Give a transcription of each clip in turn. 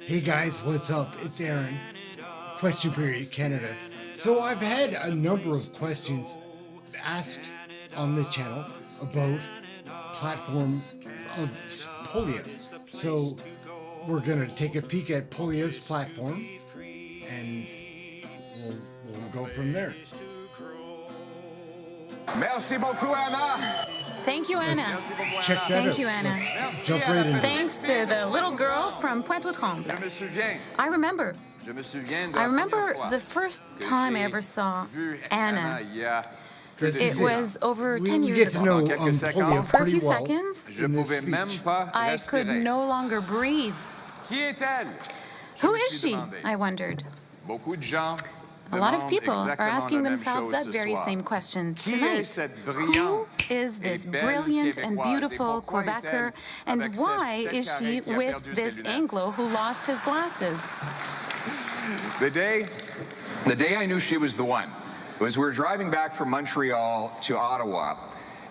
Hey guys, what's up? It's Ehren, Question Period Canada. So I've had a number of questions asked on the channel about platform of Poiliev. So we're gonna take a peek at Poilievre's platform, and we'll go from there. Merci beaucoup, Anna. Thank you, Anna. Check that out. Thank you, Anna. Let's jump right in. Thanks to the little girl from Pointe-aux-Trembles. I remember the first time I ever saw Anna. It was over 10 years We get to know ago. Poiliev For a pretty few well seconds, in this speech. I could no longer breathe. Who is she? I wondered. A lot of people are asking themselves that very same question tonight. Who is this brilliant and beautiful Quebecer, and why is she with this Anglo who lost his glasses? The day I knew she was the one was we were driving back from Montreal to Ottawa,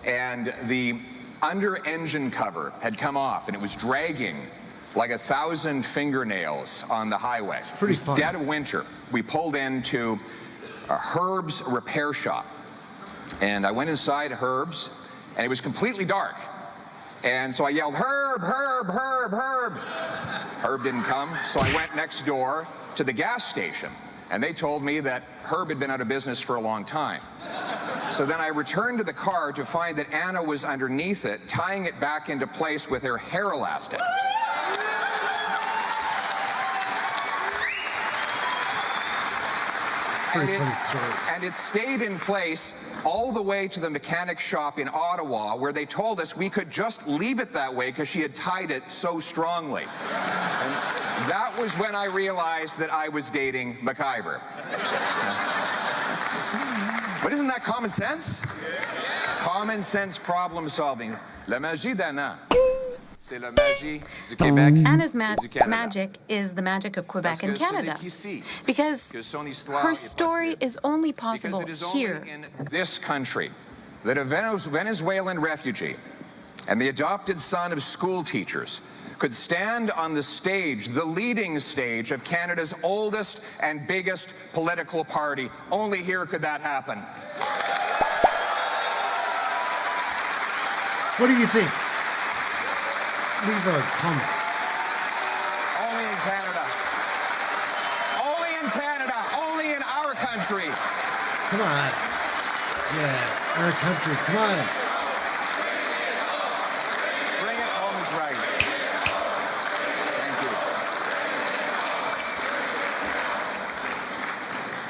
and the under-engine cover had come off, and it was dragging like 1,000 fingernails on the highway. It's pretty fun. Dead of winter. We pulled into Herb's repair shop, and I went inside Herb's, and it was completely dark. And so I yelled, "Herb, Herb, Herb, Herb." Herb didn't come, so I went next door to the gas station, and they told me that Herb had been out of business for a long time. So then I returned to the car to find that Anna was underneath it, tying it back into place with her hair elastic. And it stayed in place all the way to the mechanic shop in Ottawa, where they told us we could just leave it that way because she had tied it so strongly. And that was when I realized that I was dating MacIver. But isn't that common sense? Common sense problem solving. La magie d'Anna. C'est la magie du Québec. Anna's magic is the magic of Quebec and Canada, because her story is only possible here. In this country that a Venezuelan refugee and the adopted son of school teachers could stand on the stage, the leading stage of Canada's oldest and biggest political party. Only here could that happen. What do you think? Leave a comment. Only in Canada. Only in Canada. Only in our country. Come on. Yeah, our country. Come on. Bring it home is right. Thank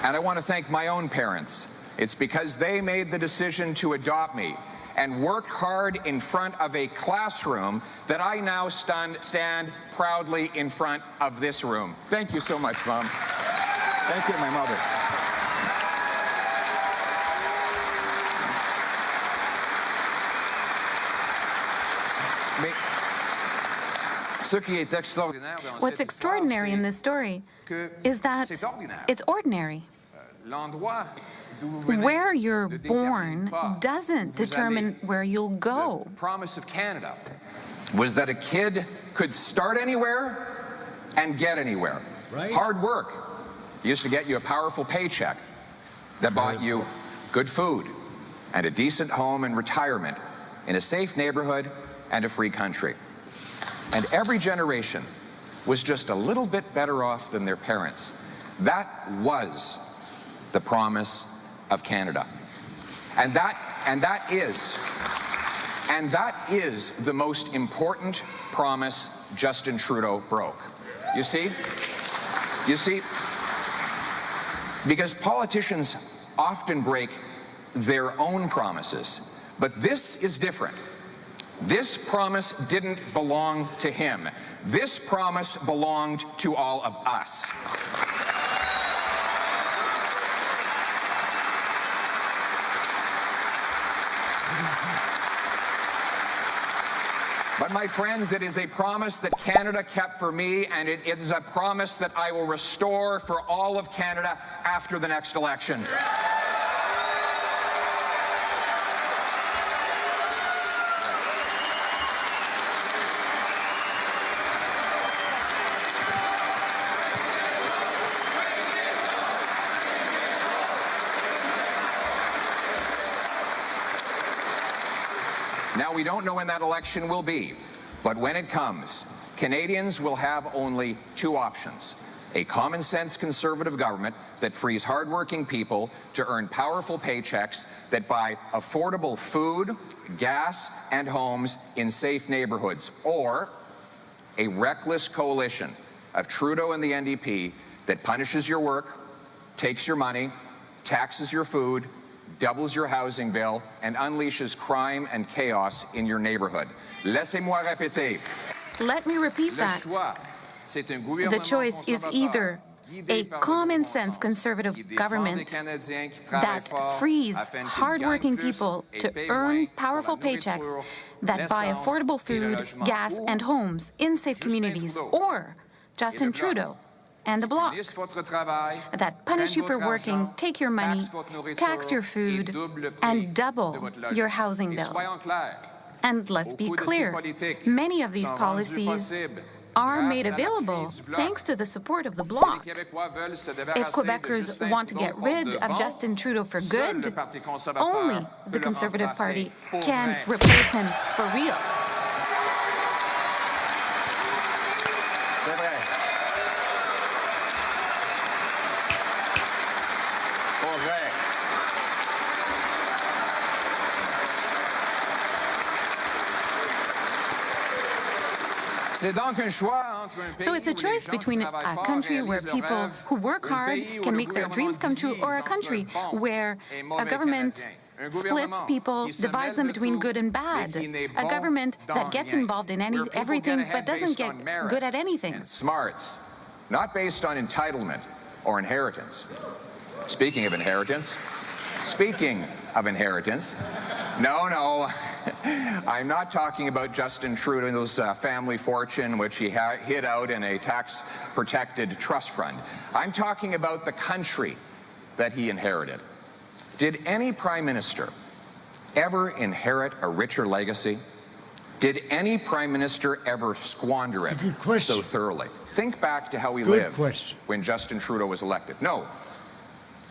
you. And I want to thank my own parents. It's because they made the decision to adopt me and worked hard in front of a classroom that I now stand proudly in front of this room. Thank you so much, Mom. Thank you, my mother. What's extraordinary in this story is that it's ordinary. Where you're born doesn't determine where you'll go. The promise of Canada was that a kid could start anywhere and get anywhere. Right. Hard work used to get you a powerful paycheck that bought you good food and a decent home and retirement in a safe neighborhood and a free country. And every generation was just a little bit better off than their parents. That was the promise of Canada. And that is the most important promise Justin Trudeau broke. You see, because politicians often break their own promises, but this is different. This promise didn't belong to him. This promise belonged to all of us. But my friends, it is a promise that Canada kept for me, and it is a promise that I will restore for all of Canada after the next election. we don't know when that election will be, but when it comes, Canadians will have only two options: a common-sense conservative government that frees hardworking people to earn powerful paychecks that buy affordable food, gas, and homes in safe neighborhoods, or a reckless coalition of Trudeau and the NDP that punishes your work, takes your money, taxes your food, doubles your housing bill, and unleashes crime and chaos in your neighborhood. Laissez-moi répéter. Let me repeat that. The choice is either a common-sense conservative government that frees hardworking people to earn powerful paychecks, that buy affordable food, gas, and homes in safe communities, or Justin Trudeau and the Bloc that punish you for working, take your money, tax your food, and double your housing bill. And let's be clear, many of these policies are made available thanks to the support of the Bloc. If Quebecers want to get rid of Justin Trudeau for good, only the Conservative Party can replace him for real. So it's a choice between a country where people who work hard can make their dreams come true, or a country where a government splits people, divides them between good and bad. A government that gets involved in everything but doesn't get good at anything. Smarts, not based on entitlement or inheritance. Speaking of inheritance, no, I'm not talking about Justin Trudeau's family fortune, which he hid out in a tax-protected trust fund. I'm talking about the country that he inherited. Did any prime minister ever inherit a richer legacy? Did any prime minister ever squander it so thoroughly? Think back to how we lived when Justin Trudeau was elected. No,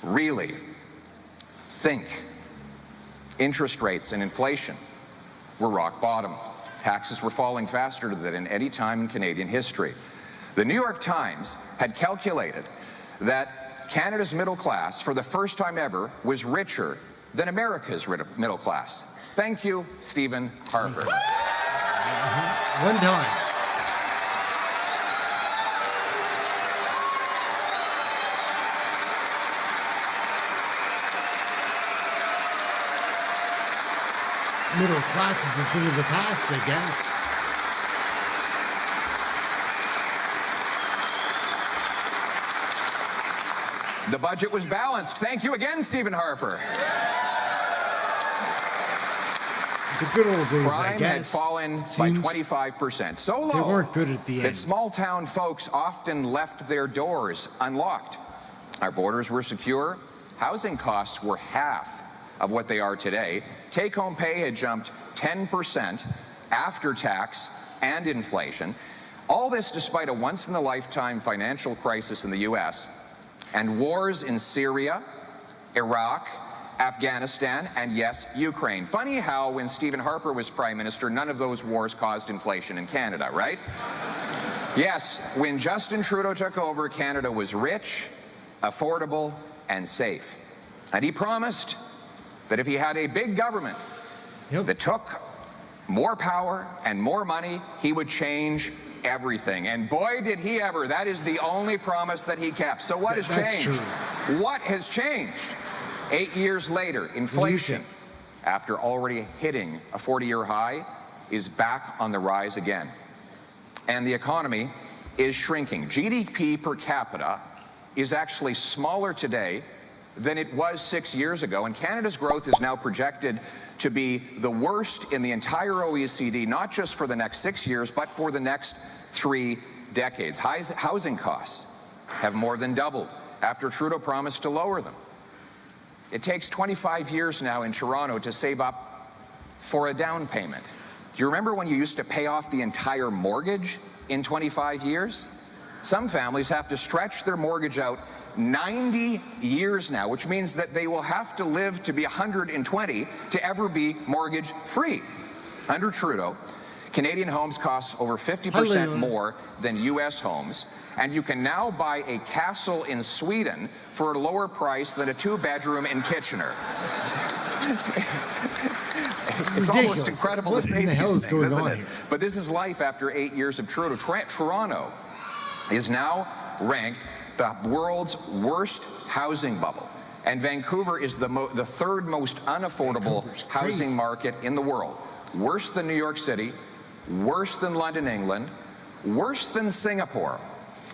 really, think. Interest rates and inflation were rock bottom. Taxes were falling faster than at any time in Canadian history. The New York Times had calculated that Canada's middle class, for the first time ever, was richer than America's middle class. Thank you, Stephen Harper. One time. Middle class is a thing of the past, I guess. The budget was balanced. Thank you again, Stephen Harper. The good old days, Crime I guess. had fallen by 25%. So low they weren't good at the end. that small-town folks often left their doors unlocked. Our borders were secure. Housing costs were half of what they are today. Take-home pay had jumped 10% after tax and inflation. All this despite a once-in-a-lifetime financial crisis in the U.S. and wars in Syria, Iraq, Afghanistan, and yes, Ukraine. Funny how when Stephen Harper was Prime Minister, none of those wars caused inflation in Canada, right? Yes, when Justin Trudeau took over, Canada was rich, affordable, and safe. And he promised that if he had a big government that took more power and more money, he would change everything. And boy, did he ever. That is the only promise that he kept. So what has changed? What has changed? 8 years later, inflation, after already hitting a 40-year high, is back on the rise again. And the economy is shrinking. GDP per capita is actually smaller today than it was 6 years ago, and Canada's growth is now projected to be the worst in the entire OECD, not just for the next 6 years, but for the next 3 decades. Housing costs have more than doubled after Trudeau promised to lower them. It takes 25 years now in Toronto to save up for a down payment. Do you remember when you used to pay off the entire mortgage in 25 years? Some families have to stretch their mortgage out 90 years now, which means that they will have to live to be 120 to ever be mortgage free. Under Trudeau, Canadian homes cost over 50% more than U.S. homes, and you can now buy a castle in Sweden for a lower price than a 2-bedroom in Kitchener. It's almost incredible to say these things, isn't it? But this is life after 8 years of Trudeau. Toronto is now ranked the world's worst housing bubble, and Vancouver is the third most unaffordable housing market in the world. Worse than New York City, worse than London, England, worse than Singapore,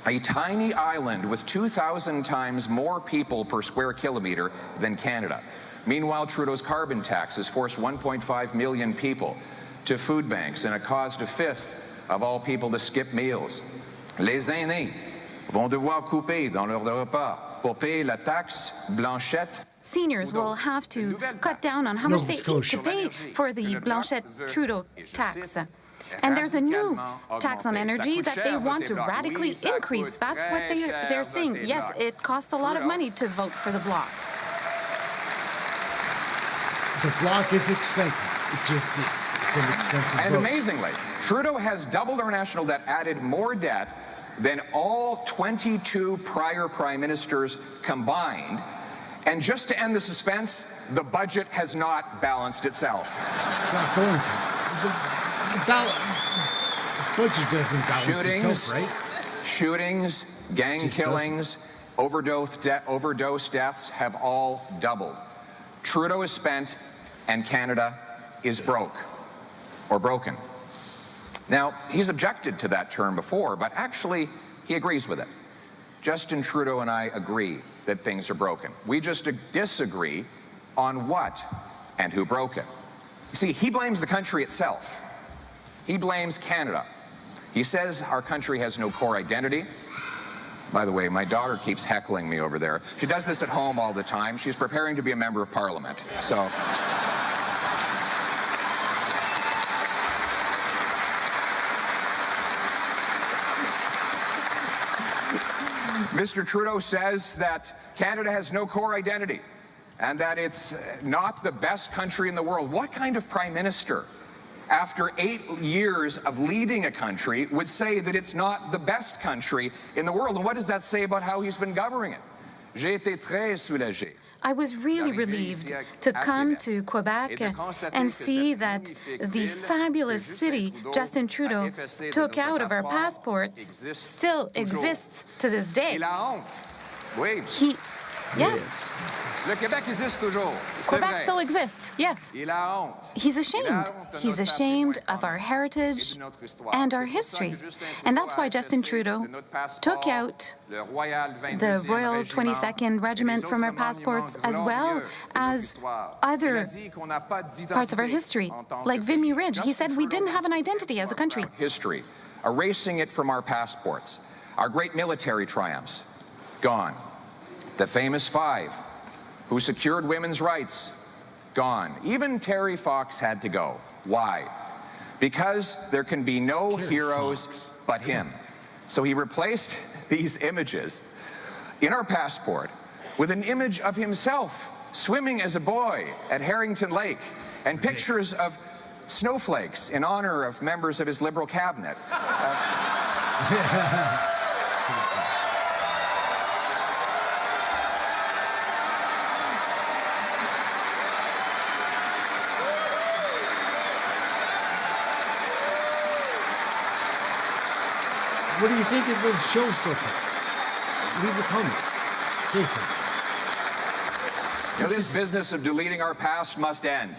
a tiny island with 2,000 times more people per square kilometer than Canada. Meanwhile, Trudeau's carbon tax has forced 1.5 million people to food banks, and it caused a fifth of all people to skip meals. Les aînés vont devoir couper dans leur repas pour payer la taxe Blanchette. Seniors will have to cut down on how much they eat to pay for the Blanchette-Trudeau tax. And there's a new tax on energy that they want to radically increase. That's what they're saying. Yes, it costs a lot of money to vote for the Bloc. The Bloc is expensive. It just is. It's an expensive And vote. amazingly, Trudeau has doubled our national debt, added more debt than all 22 prior prime ministers combined. And just to end the suspense, the budget has not balanced itself. It's not going to. The budget doesn't balance itself, right? Shootings, gang killings, overdose deaths have all doubled. Trudeau is spent, and Canada is broke, or broken. Now, he's objected to that term before, but actually, he agrees with it. Justin Trudeau and I agree that things are broken. We just disagree on what and who broke it. You see, he blames the country itself. He blames Canada. He says our country has no core identity. By the way, my daughter keeps heckling me over there. She does this at home all the time. She's preparing to be a member of Parliament, so... Mr. Trudeau says that Canada has no core identity and that it's not the best country in the world. What kind of prime minister, after 8 years of leading a country, would say that it's not the best country in the world? And what does that say about how he's been governing it? J'ai été très soulagé. I was really relieved to come to Quebec and see that the fabulous city Justin Trudeau took out of our passports still exists to this day. Yes. Le Québec existe toujours. Quebec still exists, yes. He's ashamed. He's ashamed of our heritage and our history. And that's why Justin Trudeau took out the Royal 22nd Regiment from our passports, as well as other parts of our history, like Vimy Ridge. He said we didn't have an identity as a country. History, erasing it from our passports. Our great military triumphs, gone. The famous five who secured women's rights, gone. Even Terry Fox had to go. Why? Because there can be no heroes but him. So he replaced these images in our passport with an image of himself swimming as a boy at Harrington Lake and pictures of snowflakes in honor of members of his Liberal cabinet. What do you think of the show so far? Leave a comment. Say something. You know, this business of deleting our past must end.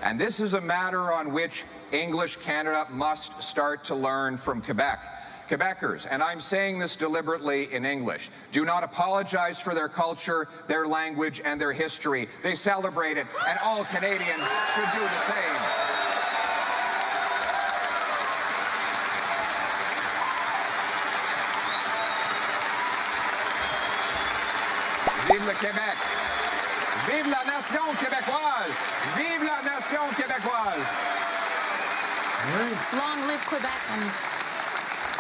And this is a matter on which English Canada must start to learn from Quebec. Quebecers, and I'm saying this deliberately in English, do not apologize for their culture, their language, and their history. They celebrate it, and all Canadians should do the same. Vive le Québec! Vive la nation québécoise! Vive la nation québécoise! Long live Quebec and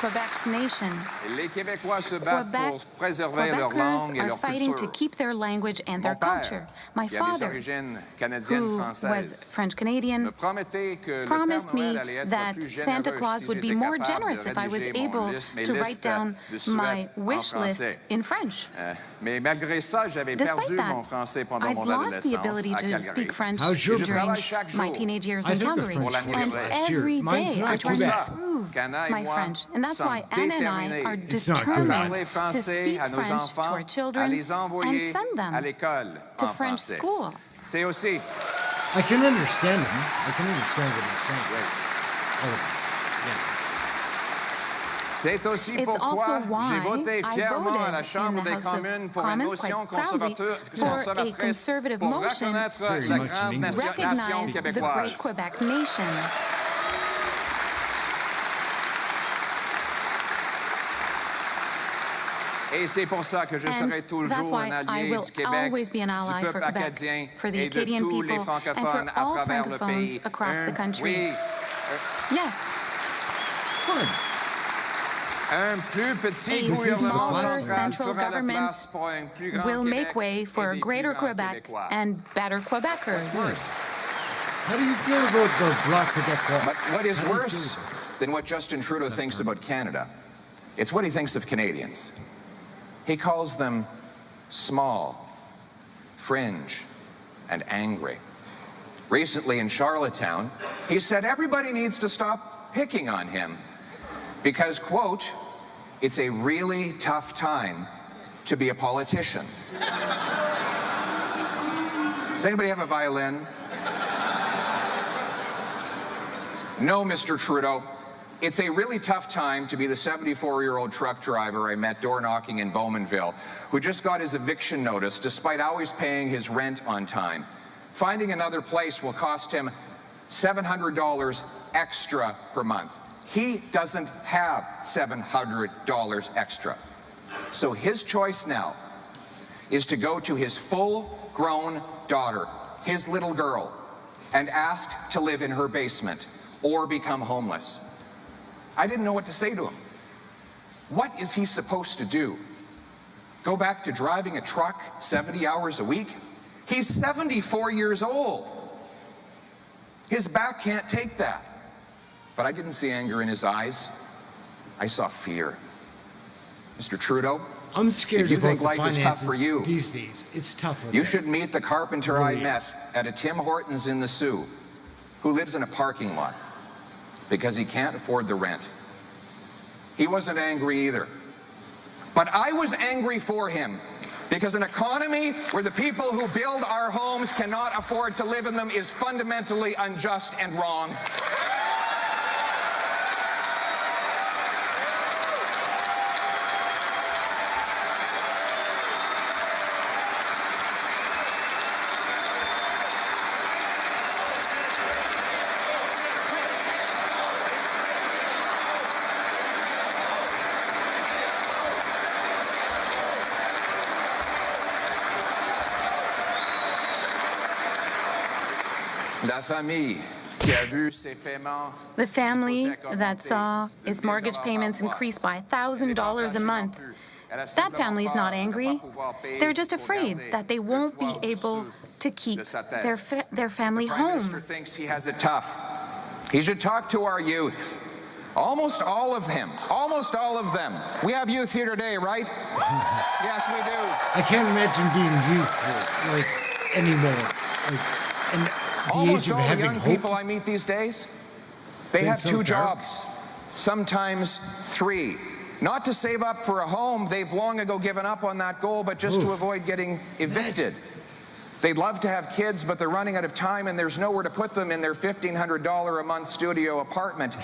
Quebec's nation. Les Québécois se battent pour préserver leur langue et are leur fighting culture. to keep their language and their culture. My father, who was French-Canadian, promised me that Santa Claus would be more generous if I was able to write down my wish list in French. Mais malgré ça, j'avais perdu mon français pendant I'd mon lost the adolescence ability à to Calgary. speak French your during French? my teenage years I in took a Calgary. French And course last year. every Mine's day not I try too to bad. improve Cana et my moi French. And that's why sommes Anna and I déterminés are It's not good. à determined parler to français speak à nos French to enfants, our à children les and envoyer send à them l'école to en French français. school. C'est aussi I can understand him. I can understand what he's saying. All of it. Yeah. C'est aussi It's pourquoi also why j'ai voté I fièrement à la voted Chambre in the des House of communes pour une Commons motion quite proudly for a conservatrice conservative pour motion reconnaître Very la much in grande English. nation recognize the Great québécoise. Quebec nation. Et c'est pour ça que je serai And that's toujours why un I allié will du Québec, always be an ally du for peuple Quebec, acadien for the et de Acadian tous les people, and francophones for à all travers le francophones pays. across the country. Oui, Yes, It's fun. un plus petit a gouvernement smaller central central fera la government place pour un plus grand will make Québec way et for a des greater plus grands Quebec Québécois. and better Quebecers. How do you feel about the Bloc Québécois? But what is How do you worse feel? than what Justin Trudeau thinks about Canada, it's what he thinks of Canadians. He calls them small, fringe, and angry. Recently in Charlottetown, he said everybody needs to stop picking on him because, quote, it's a really tough time to be a politician. Does anybody have a violin? No, Mr. Trudeau. It's a really tough time to be the 74-year-old truck driver I met door knocking in Bowmanville, who just got his eviction notice despite always paying his rent on time. Finding another place will cost him $700 extra per month. He doesn't have $700 extra. So his choice now is to go to his full-grown daughter, his little girl, and ask to live in her basement or become homeless. I didn't know what to say to him. What is he supposed to do? Go back to driving a truck 70 hours a week? He's 74 years old. His back can't take that. But I didn't see anger in his eyes. I saw fear. Mr. Trudeau, I'm scared if you about think the life is tough for finances you, these days. It's tough. you should meet the carpenter I met at a Tim Hortons in the Sioux, who lives in a parking lot because he can't afford the rent. He wasn't angry either. But I was angry for him because an economy where the people who build our homes cannot afford to live in them is fundamentally unjust and wrong. La famille qui a vu ses paiements. The family that saw its mortgage payments increase by $1,000 a month, that family's not angry. They're just afraid that they won't be able to keep their family Prime home. Minister thinks he has it tough. He should talk to our youth. Almost all of them. We have youth here today, right? Yes, we do. I can't imagine being youthful, like, anymore. Like, and the Almost age of all the having young hope. people I meet these days, they Been have so two dark. jobs, sometimes three. Not to save up for a home, they've long ago given up on that goal, but just to avoid getting evicted. They'd love to have kids, but they're running out of time and there's nowhere to put them in their $1,500 a month studio apartment.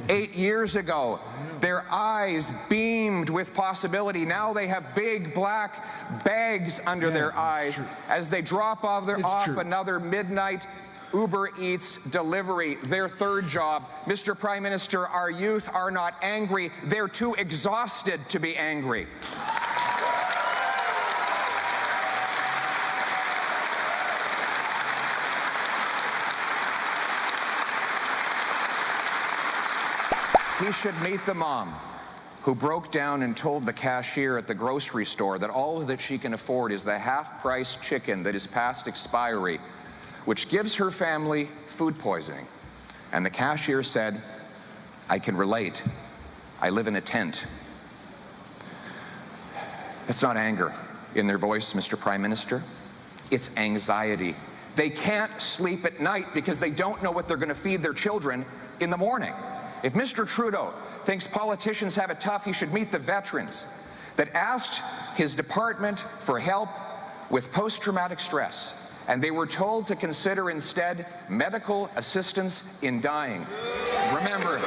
8 years ago, their eyes beamed with possibility. Now they have big black bags under their eyes as they drop off another midnight Uber Eats delivery, their third job. Mr. Prime Minister, our youth are not angry. They're too exhausted to be angry. He should meet the mom who broke down and told the cashier at the grocery store that all that she can afford is the half-price chicken that is past expiry, which gives her family food poisoning. And the cashier said, "I can relate. I live in a tent." It's not anger in their voice, Mr. Prime Minister. It's anxiety. They can't sleep at night because they don't know what they're going to feed their children in the morning. If Mr. Trudeau thinks politicians have it tough, he should meet the veterans that asked his department for help with post-traumatic stress, and they were told to consider instead medical assistance in dying. Remember,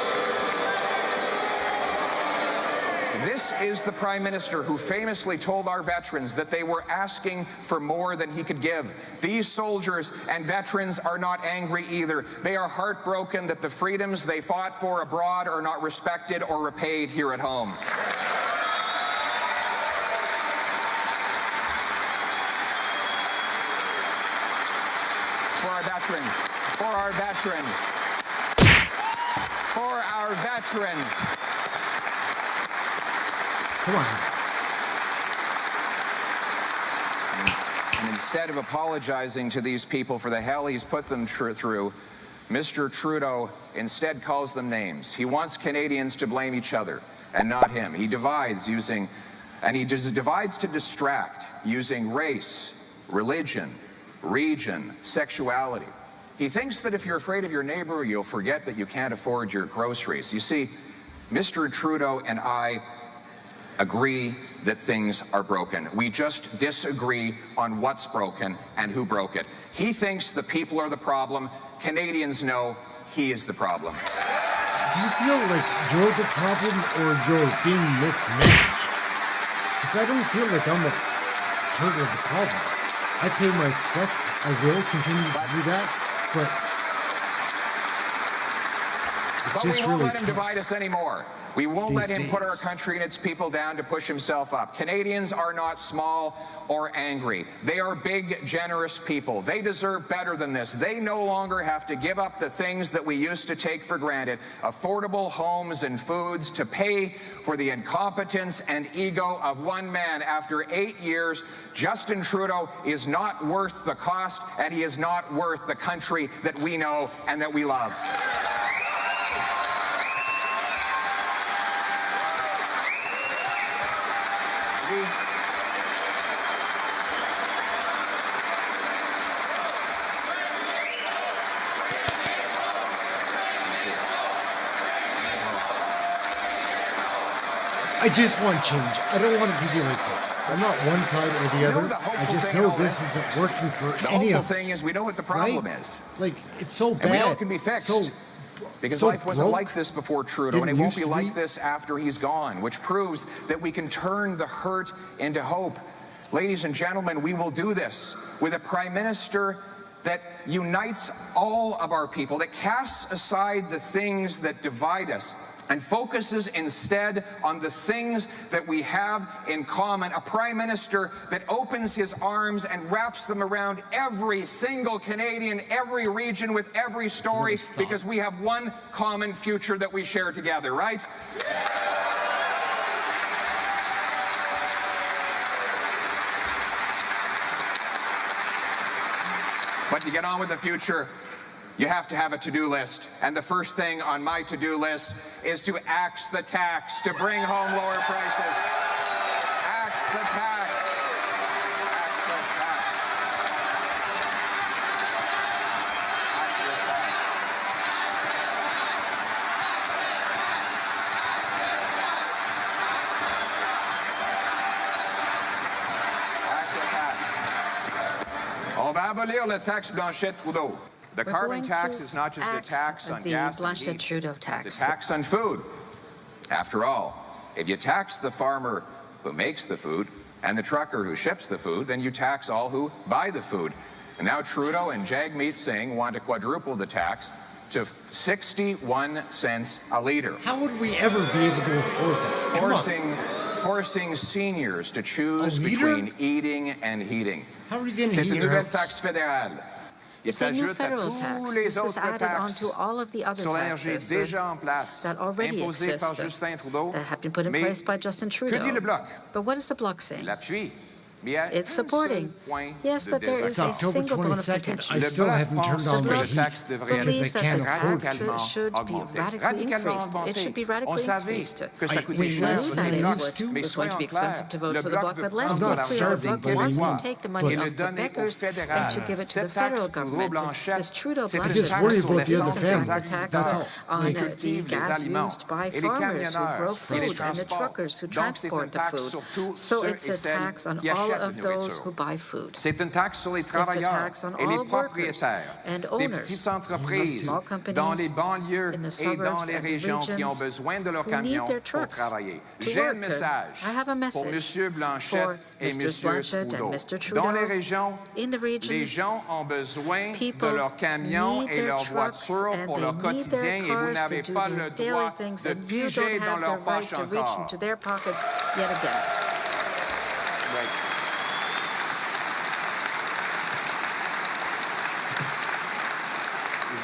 this is the Prime Minister who famously told our veterans that they were asking for more than he could give. These soldiers and veterans are not angry either. They are heartbroken that the freedoms they fought for abroad are not respected or repaid here at home. For our veterans, for our veterans, for our veterans. Come on. And instead of apologizing to these people for the hell he's put them through, Mr. Trudeau instead calls them names. He wants Canadians to blame each other and not him. He divides divides to distract using race, religion, region, sexuality. He thinks that if you're afraid of your neighbor, you'll forget that you can't afford your groceries. You see, Mr. Trudeau and I agree that things are broken. We just disagree on what's broken and who broke it. He thinks the people are the problem. Canadians know he is the problem. Do you feel like you're the problem or you're being mismanaged? Because I don't feel like I'm a part of the problem. I pay my stuff. I will continue to do that, but it's just we won't really let him divide us anymore. We won't let him put our country and its people down to push himself up. Canadians are not small or angry. They are big, generous people. They deserve better than this. They no longer have to give up the things that we used to take for granted, affordable homes and foods, to pay for the incompetence and ego of one man. After 8 years, Justin Trudeau is not worth the cost, and he is not worth the country that we know and that we love. I just want change. I don't want it to be like this. I'm not one side or the other. I just know this isn't working for any of us. The thing is, we know what the problem is. Like, it's so bad. And we know it can be fixed. Because life wasn't like this before Trudeau, and it won't be like this after he's gone, which proves that we can turn the hurt into hope. Ladies and gentlemen, we will do this with a Prime Minister that unites all of our people, that casts aside the things that divide us and focuses instead on the things that we have in common. A Prime Minister that opens his arms and wraps them around every single Canadian, every region, with every story, because we have one common future that we share together, right? But to get on with the future, you have to have a to-do list. And the first thing on my to-do list is to axe the tax, to bring home lower prices. Axe the tax. Axe the tax. Axe the tax. Axe the tax. On va abolir la taxe Blanchette Trudeau. The carbon tax is not just a tax on gas and heat, it's a tax on food. After all, if you tax the farmer who makes the food and the trucker who ships the food, then you tax all who buy the food. And now Trudeau and Jagmeet Singh want to quadruple the tax to 61 cents a litre. How would we ever be able to afford that? Forcing seniors to choose between eating and heating. How are you going to heat C'est une your nouvelle house? taxe fédérale. Il s'ajoute à tous les autres taxes sur l'énergie déjà en place, imposées par Justin Trudeau. Mais que dit le Bloc? Il appuie. It's supporting. Yes, but there is a October single bone of 22nd. contention. I still haven't turned on the Bloc heat believes that can't the afford taxes should be radically increased. It should be radically increased. We We know knew that that it it was going to be expensive to vote for the Bloc, but let's I'm be not clear, the starving, Bloc but wants he to wants. take the money off the beggars and to give it to the federal government. This Trudeau I just worry about the other families. That's all. on the gas used by farmers who grow food and the truckers who transport the food. So it's a tax on all of those who buy food. C'est une taxe sur les travailleurs et les propriétaires des petites entreprises dans les banlieues et dans les régions qui ont besoin de leurs camions pour travailler. J'ai un message pour M. Blanchette et M. Trudeau. Dans les régions, les gens ont besoin de leurs camions et leurs voitures pour leur quotidien et vous n'avez pas le droit de piger dans leurs poches encore.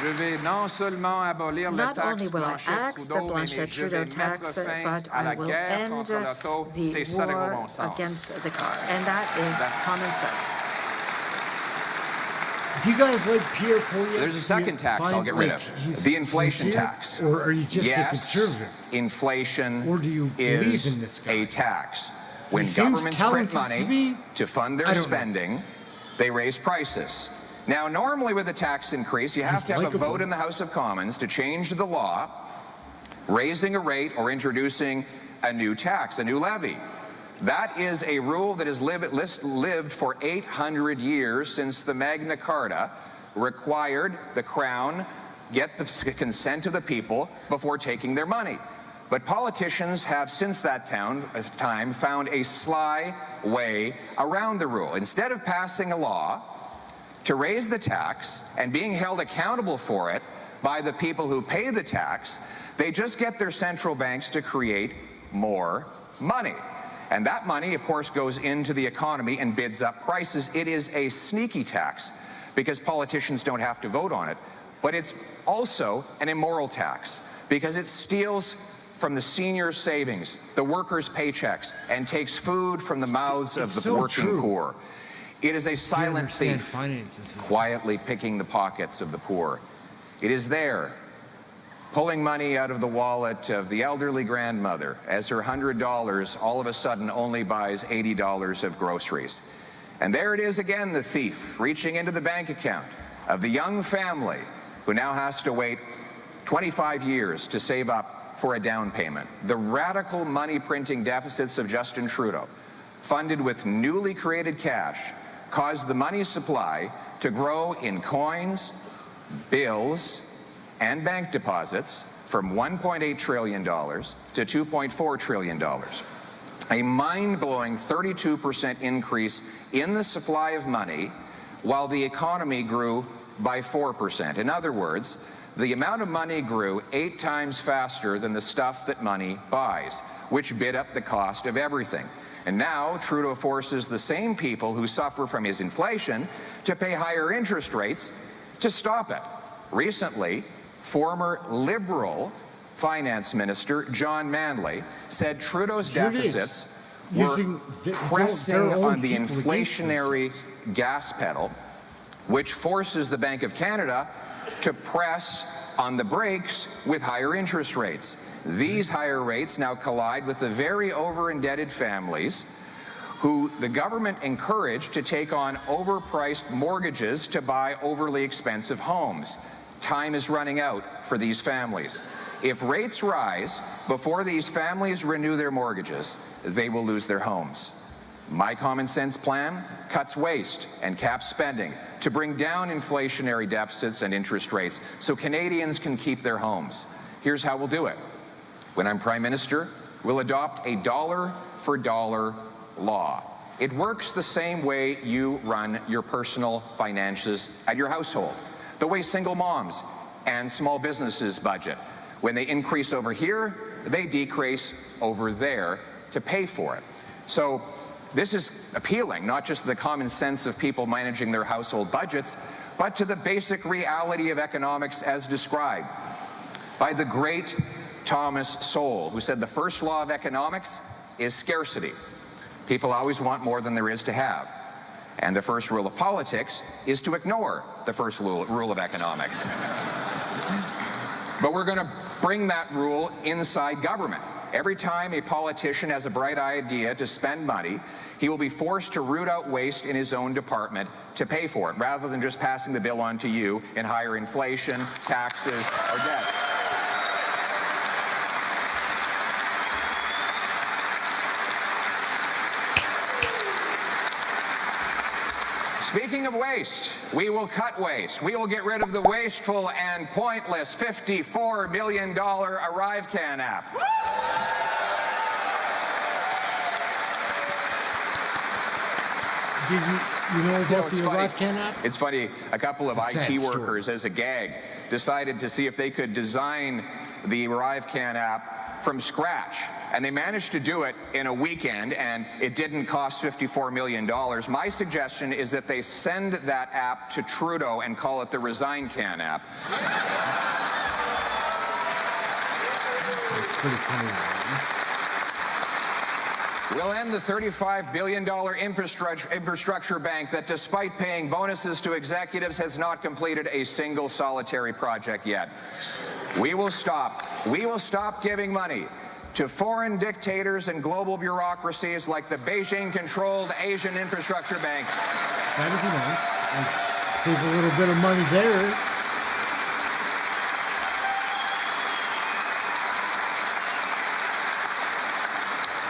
Je vais non seulement abolir la taxe Blanchette-Trudeau, mais je vais mettre fin à la guerre contre l'auto. C'est ça le bon sens. Do you guys like Pierre Poilievre? There's a second tax I'll get rid of. The inflation tax. Or are you just a conservative? Inflation or do you believe is in this guy? a tax. When governments print money to fund their spending, they raise prices. Now, normally with a tax increase, you have to have a vote in the House of Commons to change the law, raising a rate or introducing a new tax, a new levy. That is a rule that has lived for 800 years since the Magna Carta required the Crown get the consent of the people before taking their money. But politicians have since that time found a sly way around the rule. Instead of passing a law to raise the tax and being held accountable for it by the people who pay the tax, they just get their central banks to create more money. And that money, of course, goes into the economy and bids up prices. It is a sneaky tax because politicians don't have to vote on it. But it's also an immoral tax because it steals from the seniors' savings, the workers' paychecks, and takes food from the mouths of the working poor. It is a silent thief, quietly picking the pockets of the poor. It is there, pulling money out of the wallet of the elderly grandmother as her $100 all of a sudden only buys $80 of groceries. And there it is again, the thief, reaching into the bank account of the young family who now has to wait 25 years to save up for a down payment. The radical money printing deficits of Justin Trudeau, funded with newly created cash, caused the money supply to grow in coins, bills, and bank deposits from $1.8 trillion to $2.4 trillion. A mind-blowing 32% increase in the supply of money while the economy grew by 4%. In other words, the amount of money grew 8 times faster than the stuff that money buys, which bid up the cost of everything. And now Trudeau forces the same people who suffer from his inflation to pay higher interest rates to stop it. Recently, former Liberal Finance Minister John Manley said Trudeau's deficits were pressing on the inflationary gas pedal, which forces the Bank of Canada to press on the brakes with higher interest rates. These higher rates now collide with the very over-indebted families who the government encouraged to take on overpriced mortgages to buy overly expensive homes. Time is running out for these families. If rates rise before these families renew their mortgages, they will lose their homes. My common sense plan cuts waste and caps spending to bring down inflationary deficits and interest rates so Canadians can keep their homes. Here's how we'll do it. When I'm Prime Minister, we'll adopt a dollar-for-dollar law. It works the same way you run your personal finances at your household, the way single moms and small businesses budget. When they increase over here, they decrease over there to pay for it. So this is appealing, not just the common sense of people managing their household budgets, but to the basic reality of economics as described by the great Thomas Sowell, who said the first law of economics is scarcity. People always want more than there is to have. And the first rule of politics is to ignore the first rule of economics. But we're going to bring that rule inside government. Every time a politician has a bright idea to spend money, he will be forced to root out waste in his own department to pay for it, rather than just passing the bill on to you in higher inflation, taxes, or debt. Speaking of waste, we will cut waste. We will get rid of the wasteful and pointless $54 million ArriveCan app. Did you know about the ArriveCan app? It's funny, a couple of IT workers, as a gag, decided to see if they could design the ArriveCan app from scratch. And they managed to do it in a weekend, and it didn't cost $54 million. My suggestion is that they send that app to Trudeau and call it the ResignCan app. That's pretty funny. We'll end the $35 billion infrastructure bank that, despite paying bonuses to executives, has not completed a single solitary project yet. We will stop giving money to foreign dictators and global bureaucracies like the Beijing-controlled Asian Infrastructure Bank. That'd be nice. I'd save a little bit of money there.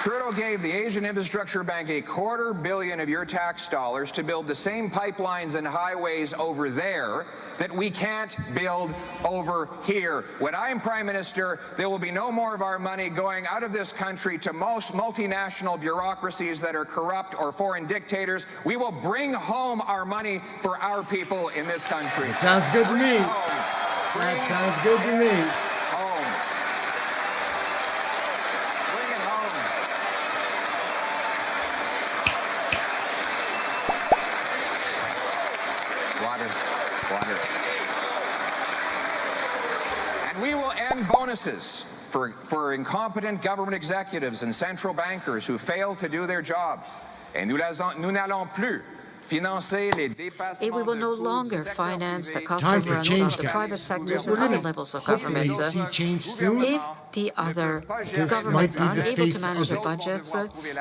Trudeau gave the Asian Infrastructure Bank $250 million of your tax dollars to build the same pipelines and highways over there that we can't build over here. When I'm Prime Minister, there will be no more of our money going out of this country to most multinational bureaucracies that are corrupt or foreign dictators. We will bring home our money for our people in this country. It sounds good to me. That sounds good to me. And we will end bonuses for incompetent government executives and central bankers who fail to do their jobs. Et nous n'allons plus financer les dépassements. We will no longer finance the cost overruns of the private sectors and other levels of government. See change soon. If the other governments are unable to manage their budgets,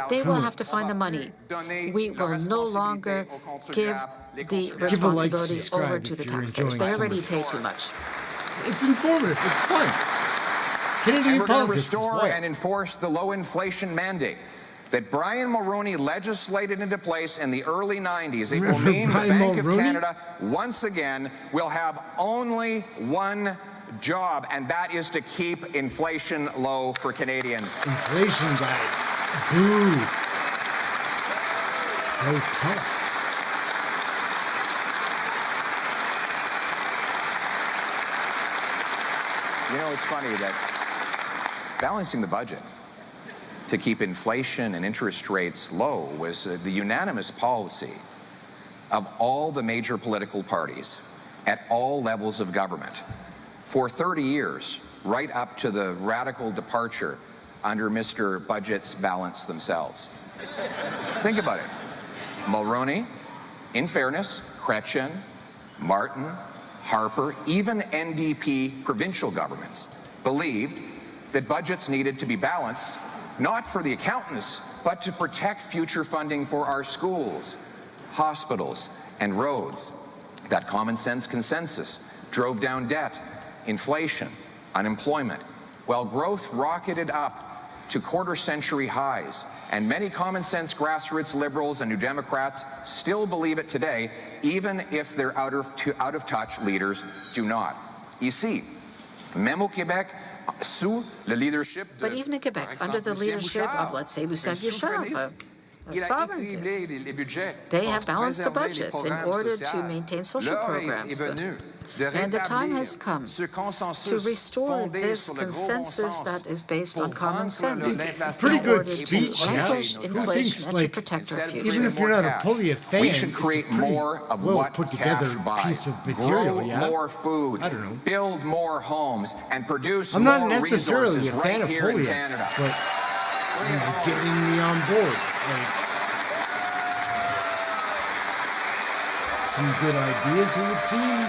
they will have to find the money. We will no longer give the responsibility over to the taxpayers. They already pay too much. It's informative. It's fun. Canadian we're going to politics restore and enforce the low inflation mandate that Brian Mulroney legislated into place in the early 90s. It will mean the Bank of Canada, once again, will have only one job, and that is to keep inflation low for Canadians. Inflation, guys. Boo. So tough. You know, it's funny that balancing the budget to keep inflation and interest rates low was the unanimous policy of all the major political parties at all levels of government for 30 years, right up to the radical departure under Mr. Budget's balance themselves. Think about it. Mulroney, in fairness, Chrétien, Martin, Harper, even NDP provincial governments believed that budgets needed to be balanced, not for the accountants, but to protect future funding for our schools, hospitals, and roads. That common sense consensus drove down debt, inflation, unemployment, while growth rocketed up to quarter-century highs, and many common-sense grassroots liberals and New Democrats still believe it today, even if their out-of-touch leaders do not. Ici, même au Québec, sous le leadership de, but even in Quebec, under the leadership of, let's say, Lucien Bouchard, a sovereigntist, they have balanced the budgets in order to maintain social programs. And the time has come to restore this consensus that is based on common sense. Pretty good speech, yeah. Vanquish Who inflation thinks, and to like, protect our future. even if you're not a Poiliev fan, we should it's create a pretty more of well what put together cash buys. piece of material, Grow yeah? more food, I don't know. build more homes, and produce I'm more not necessarily resources a fan right of here in Poiliev, Canada. but he's getting me on board. Like, some good ideas, it would seem.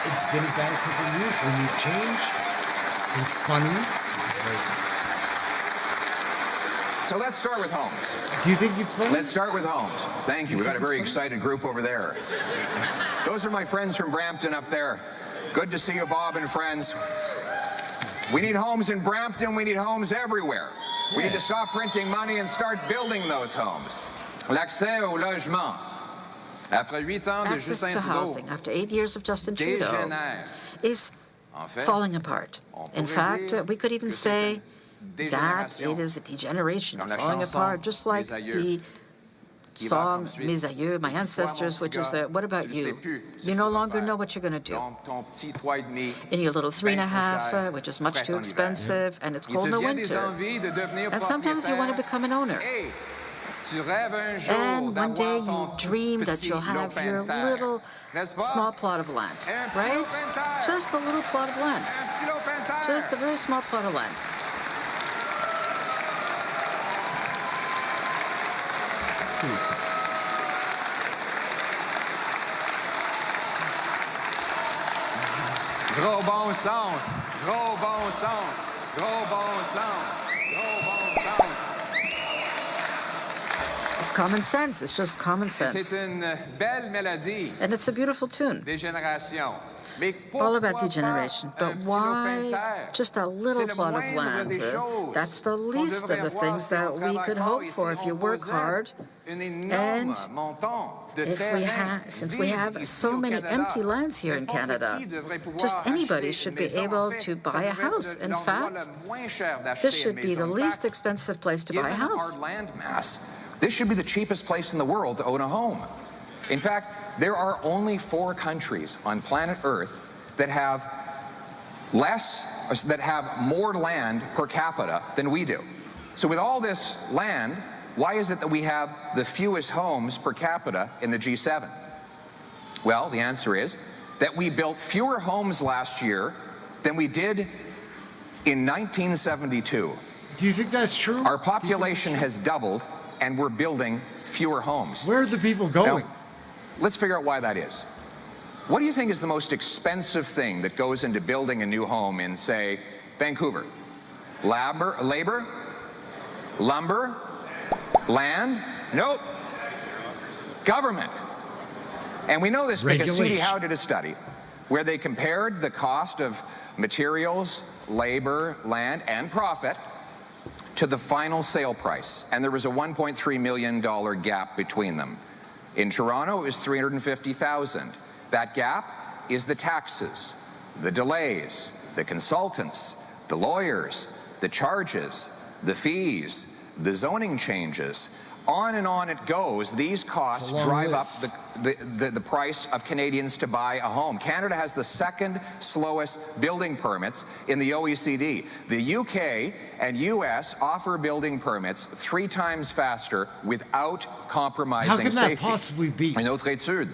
It's been a bad couple of years when you change. It's funny. So let's start with homes. Do you think it's funny? Let's start with homes. Thank you. We've got a very excited group over there. Those are my friends from Brampton up there. Good to see you, Bob and friends. We need homes in Brampton. We need homes everywhere. We need to stop printing money and start building those homes. L'accès au logement. Après 8 ans de Access Justin to Trudeau, housing after 8 years of Justin Trudeau dégénère. is falling apart. In fact, we could even say that it is a degeneration, falling apart, just like the song Mes aïeux, my ancestors, which is what about you? You no longer know what you're going to do. In your little 3.5, which is much too expensive, and it's cold in the winter. And sometimes you want to become an owner. And one day you dream that you'll have your little small plot of land, right? Just a little plot of land. Just a very small plot of land. Gros bon sens, gros bon sens, gros bon sens, gros bon sens. It's common sense. It's just common sense. C'est une belle mélodie. And it's a beautiful tune. Dégénération. All about degeneration. But why just a little plot of land? That's the least of the things that we could hope for if you work hard. And since we have so many empty lands here in Canada, just anybody should be able to buy a house. In fact, this should be the least expensive place to buy a house. This should be the cheapest place in the world to own a home. In fact, there are only 4 countries on planet Earth that have more land per capita than we do. So with all this land, why is it that we have the fewest homes per capita in the G7? Well, the answer is that we built fewer homes last year than we did in 1972. Do you think that's true? Our population has doubled, and we're building fewer homes. Where are the people going? Now, let's figure out why that is. What do you think is the most expensive thing that goes into building a new home in, say, Vancouver? Labor? Lumber? Land? Nope. Government. And we know this because C.D. Howe did a study where they compared the cost of materials, labor, land, and profit to the final sale price. And there was a $1.3 million gap between them. In Toronto, it was $350,000. That gap is the taxes, the delays, the consultants, the lawyers, the charges, the fees, the zoning changes. On and on it goes. These costs drive up the price of Canadians to buy a home. Canada has the second slowest building permits in the OECD. The UK and US offer building permits 3 times faster without compromising safety. How can that possibly be? Une autre étude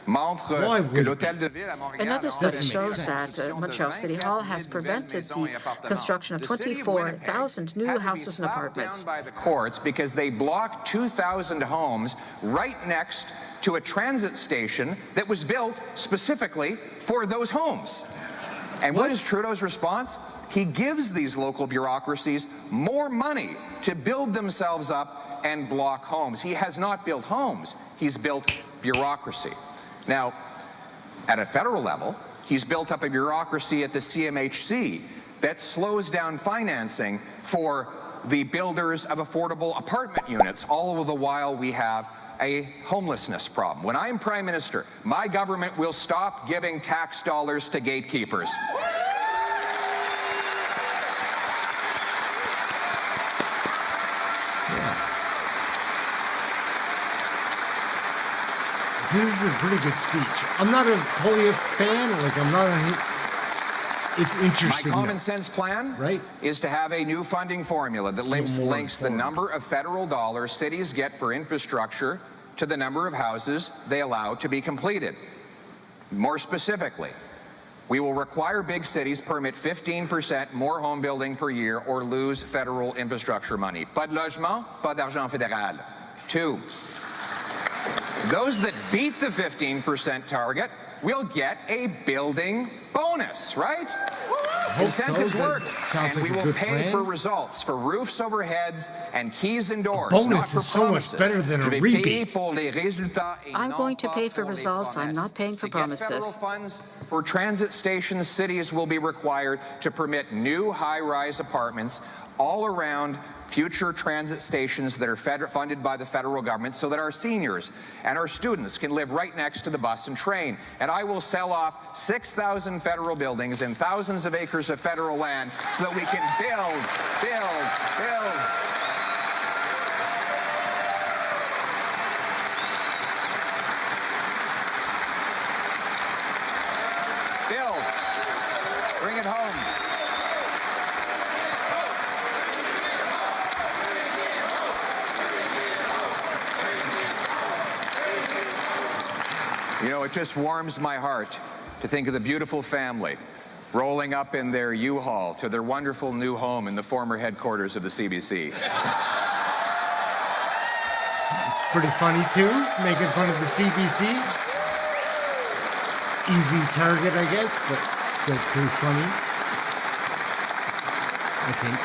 montre que l'hôtel de ville à Montréal. Another study shows that Montreal City Hall has prevented the construction of 24,000 new houses and apartments. By the courts because they blocked 2,000 homes right next to a transit station that was built specifically for those homes. And what is Trudeau's response? He gives these local bureaucracies more money to build themselves up and block homes. He has not built homes. He's built bureaucracy. Now, at a federal level, he's built up a bureaucracy at the CMHC that slows down financing for the builders of affordable apartment units. All the while we have a homelessness problem. When I'm Prime Minister, my government will stop giving tax dollars to gatekeepers. This is a pretty good speech. I'm not a Poilievre fan. Like, I'm not on. It's interesting. My common sense plan is to have a new funding formula that links the number of federal dollars cities get for infrastructure to the number of houses they allow to be completed. More specifically, we will require big cities permit 15% more home building per year or lose federal infrastructure money. Pas de logement, pas d'argent fédéral. 2, those that beat the 15% target will get a building bonus, right? Incentives work, and we will pay for results, for roofs over heads and keys and doors. Bonus is so much better than a rebate. I'm going to pay for results. I'm not paying for promises. Federal funds for transit stations, cities will be required to permit new high-rise apartments all around future transit stations that are funded by the federal government so that our seniors and our students can live right next to the bus and train. And I will sell off 6,000 federal buildings and thousands of acres of federal land so that we can build. Bring it home. You know, it just warms my heart to think of the beautiful family rolling up in their U-Haul to their wonderful new home in the former headquarters of the CBC. It's pretty funny, too, making fun of the CBC. Easy target, I guess, but still pretty funny, I think.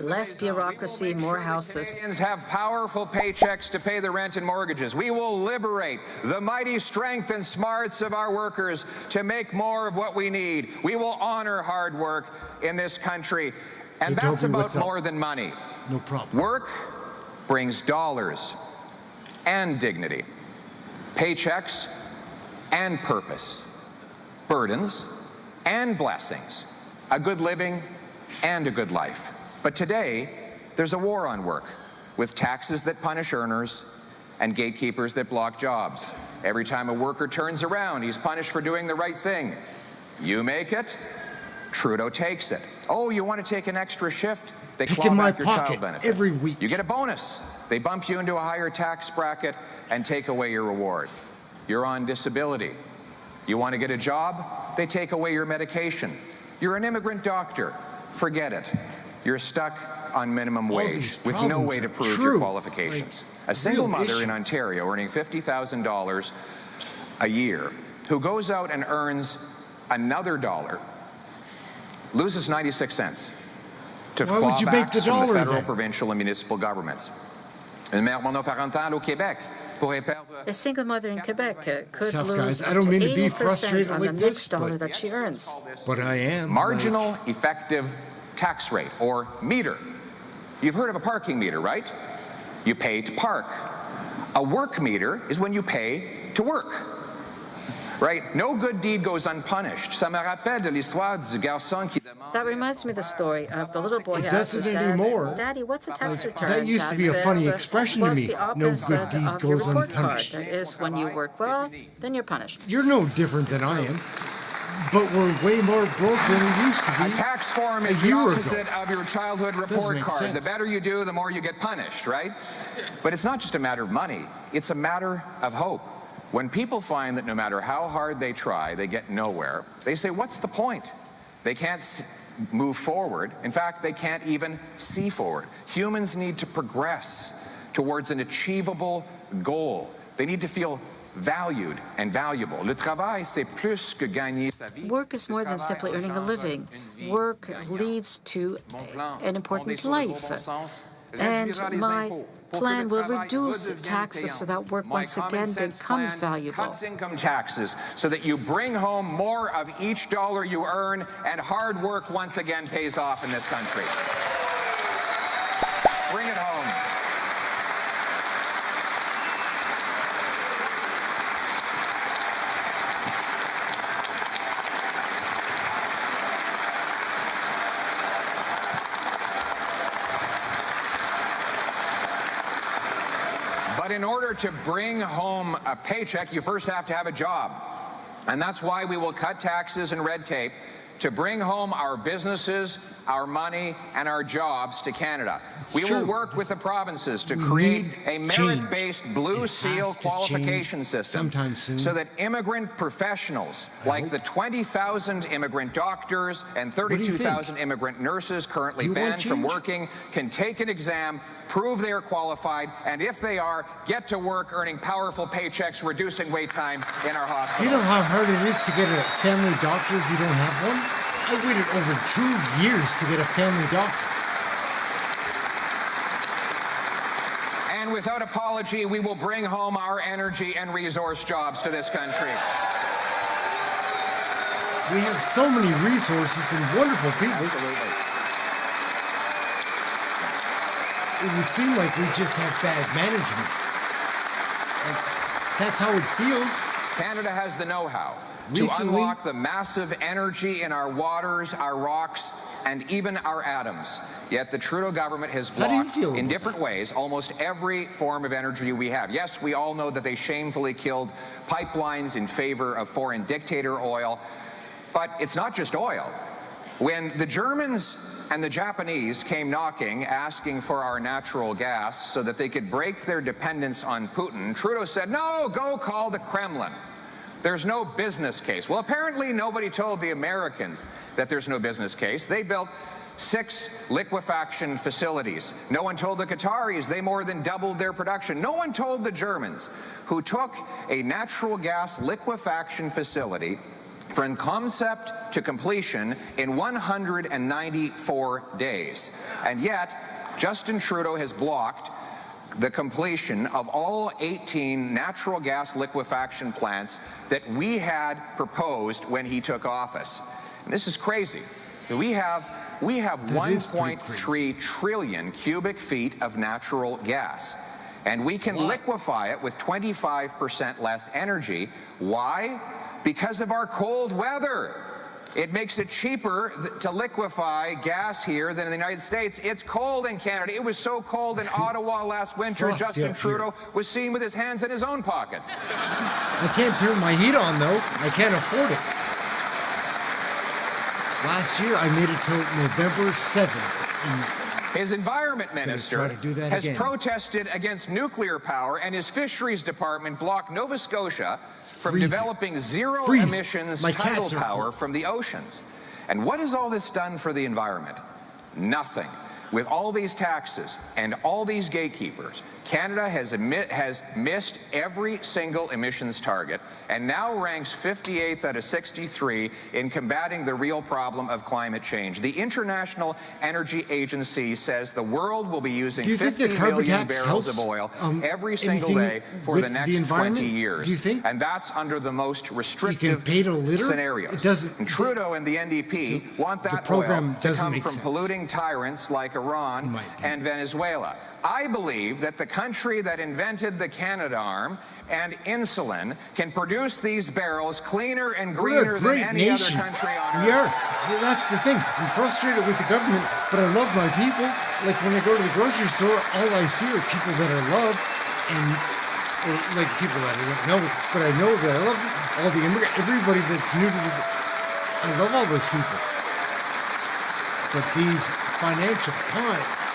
Less bureaucracy, more houses. Canadians have powerful paychecks to pay the rent and mortgages. We will liberate the mighty strength and smarts of our workers to make more of what we need. We will honor hard work in this country, and that's about more than money. No problem. Work brings dollars and dignity, paychecks and purpose, burdens and blessings, a good living and a good life. But today, there's a war on work, with taxes that punish earners and gatekeepers that block jobs. Every time a worker turns around, he's punished for doing the right thing. You make it, Trudeau takes it. Oh, you want to take an extra shift? They claw back your child benefit. Every week. You get a bonus. They bump you into a higher tax bracket and take away your reward. You're on disability. You want to get a job? They take away your medication. You're an immigrant doctor. Forget it. You're stuck on minimum wage with no way to prove your qualifications. A single mother in Ontario earning $50,000 a year who goes out and earns another dollar loses 96 cents to clawbacks from the federal, provincial, and municipal governments. Une mère monoparentale au Québec pourrait perdre. A single mother in Quebec could lose I don't mean to be 80% frustrated on like the this, next dollar that she earns. But I am. Marginal effective tax rate, or meter. You've heard of a parking meter, right? You pay to park. A work meter is when you pay to work. Right? No good deed goes unpunished. Ça me rappelle de l'histoire du garçon qui demande. That reminds me of the story of the little boy who asks his dad, Daddy, what's a tax return? That used to be a funny expression to me. No good deed goes unpunished. That is, when you work well, then you're punished. You're no different than I am. But we're way more broke than we used to be. A tax form is the opposite of your childhood report card. The better you do, the more you get punished, right? But it's not just a matter of money. It's a matter of hope. When people find that no matter how hard they try, they get nowhere, they say, what's the point? They can't move forward. In fact, they can't even see forward. Humans need to progress towards an achievable goal. They need to feel valued and valuable. Le travail, c'est plus que gagner sa vie. Work is more than simply earning a living. Work leads to an important life. And my plan will reduce taxes so that work once again becomes valuable. Cuts income taxes so that you bring home more of each dollar you earn, and hard work once again pays off in this country. Bring it home. But in order to bring home a paycheck, you first have to have a job. And that's why we will cut taxes and red tape to bring home our businesses, our money, and our jobs to Canada. We will work with the provinces to create a merit-based Blue Seal qualification system so that immigrant professionals, like the 20,000 immigrant doctors and 32,000 immigrant nurses currently banned from working, can take an exam, prove they are qualified, and if they are, get to work earning powerful paychecks, reducing wait times in our hospitals. Do you know how hard it is to get a family doctor if you don't have one? I waited over 2 years to get a family doctor. And without apology, we will bring home our energy and resource jobs to this country. We have so many resources and wonderful people. Absolutely. It would seem like we just have bad management. Like, that's how it feels. Canada has the know-how to unlock the massive energy in our waters, our rocks, and even our atoms. Yet the Trudeau government has blocked, in different ways, almost every form of energy we have. Yes, we all know that they shamefully killed pipelines in favor of foreign dictator oil, but it's not just oil. When the Germans and the Japanese came knocking, asking for our natural gas so that they could break their dependence on Putin, Trudeau said, no, go call the Kremlin. There's no business case. Well, apparently nobody told the Americans that there's no business case. They built 6 liquefaction facilities. No one told the Qataris they more than doubled their production. No one told the Germans, who took a natural gas liquefaction facility from concept to completion in 194 days. And yet, Justin Trudeau has blocked the completion of all 18 natural gas liquefaction plants that we had proposed when he took office. And this is crazy. We have 1.3 trillion cubic feet of natural gas. And we can liquefy it with 25% less energy. Why? Because of our cold weather. It makes it cheaper to liquefy gas here than in the United States. It's cold in Canada. It was so cold in Ottawa last winter, Justin Trudeau was seen with his hands in his own pockets. I can't turn my heat on, though. I can't afford it. Last year, I made it till November 7th. His environment minister has protested against nuclear power, and his fisheries department blocked Nova Scotia from developing zero emissions tidal power from the oceans. And what has all this done for the environment? Nothing. With all these taxes and all these gatekeepers, Canada has missed every single emissions target and now ranks 58th out of 63 in combating the real problem of climate change. The International Energy Agency says the world will be using 50 million barrels of oil every single day for the next 20 years. And that's under the most restrictive scenarios. And Trudeau and the NDP want that oil to come from polluting tyrants like Iran and Venezuela. I believe that the country that invented the Canadarm and insulin can produce these barrels cleaner and greener than any other country on Earth. We are. That's the thing. I'm frustrated with the government, but I love my people. Like when I go to the grocery store, all I see are people that I love, and like people that I don't know, but I know that I love them. All the immigrants, everybody that's new to this. I love all those people. But these financial times,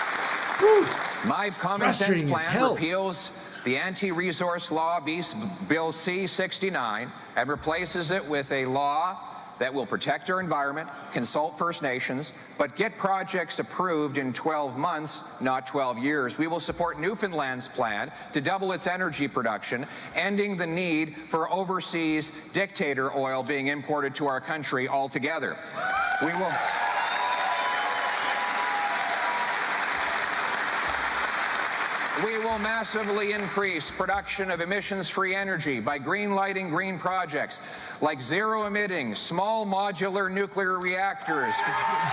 whew, my common sense plan repeals the anti-resource law, Bill C-69, and replaces it with a law that will protect our environment, consult First Nations, but get projects approved in 12 months, not 12 years. We will support Newfoundland's plan to double its energy production, ending the need for overseas dictator oil being imported to our country altogether. We will massively increase production of emissions-free energy by green-lighting green projects like zero-emitting, small modular nuclear reactors.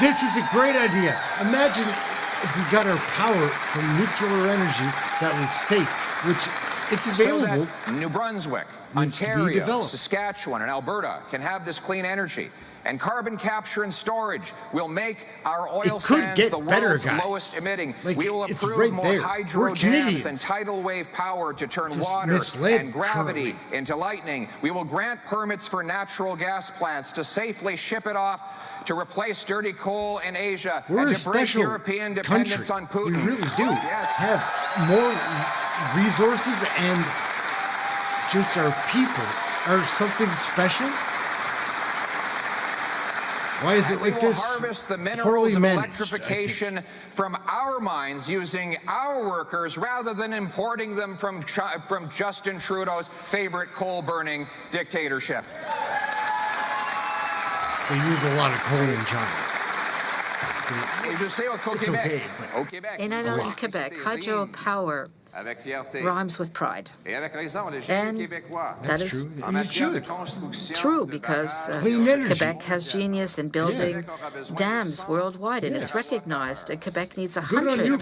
This is a great idea. Imagine if we got our power from nuclear energy that was safe, which It's available. So that New Brunswick, Ontario, Saskatchewan, and Alberta can have this clean energy. And carbon capture and storage will make our oil sands the world's lowest emitting. We will approve more hydro dams and tidal wave power to turn water and gravity into lightning. We will grant permits for natural gas plants to safely ship it off to replace dirty coal in Asia and to break European dependence on Putin. We really do have more resources, and just our people are something special. Why is it like this? We will harvest the minerals of electrification from our mines using our workers rather than importing them from Justin Trudeau's favorite coal-burning dictatorship. They use a lot of coal in China. It's okay, but in Quebec, hydropower rhymes with pride. And that is true because Quebec has genius in building dams worldwide, and it's recognized. And Quebec needs 100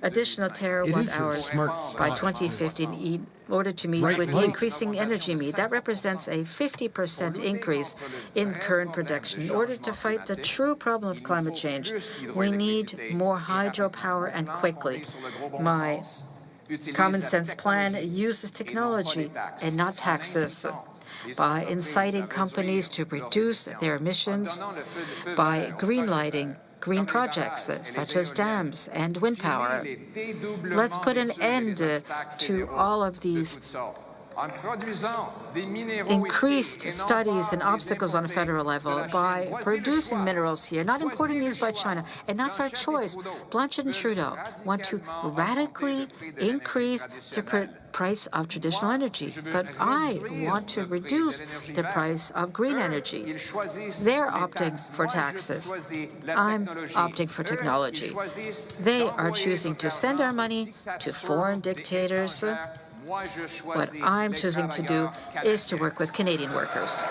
additional terawatt hours by 2015 in order to meet with the increasing energy need. That represents a 50% increase in current production. In order to fight the true problem of climate change, we need more hydropower and quickly. My common sense plan uses technology and not taxes, by inciting companies to reduce their emissions, by greenlighting green projects such as dams and wind power. Let's put an end to all of these increased studies and obstacles on a federal level by producing minerals here, not importing these by China. And that's our choice. Blanchard and Trudeau want to radically increase the price of traditional energy, but I want to reduce the price of green energy. They're opting for taxes. I'm opting for technology. They are choosing to send our money to foreign dictators. What I'm choosing to do is to work with Canadian workers.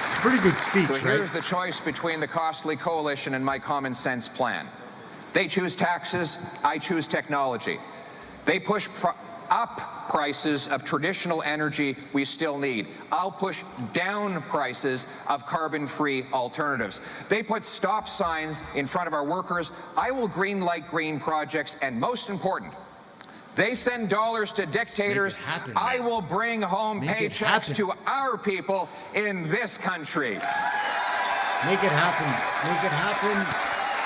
It's a pretty good speech, so right? Here's the choice between the costly coalition and my common sense plan. They choose taxes, I choose technology. They push up prices of traditional energy we still need. I'll push down prices of carbon-free alternatives. They put stop signs in front of our workers. I will green-light green projects, and most important, they send dollars to dictators. I will bring home paychecks to our people in this country. Make it happen. Make it happen.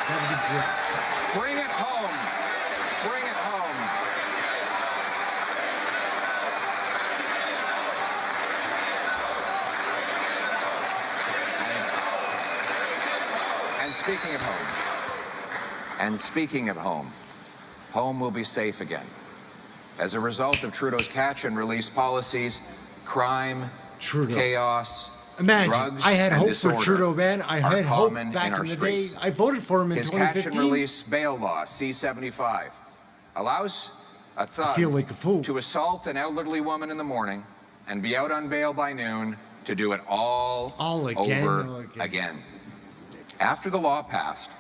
That would be great. Bring it home. Bring it home. And speaking of home, home will be safe again. As a result of Trudeau's catch-and-release policies, crime, chaos, drugs, I had and hope disorder for Trudeau, man. I had hope back in the day. Streets. I voted for him in His 2015. catch-and-release bail law, C-75, allows a thug to assault an elderly woman in the morning and be out on bail by noon to do it all over again. After the law passed,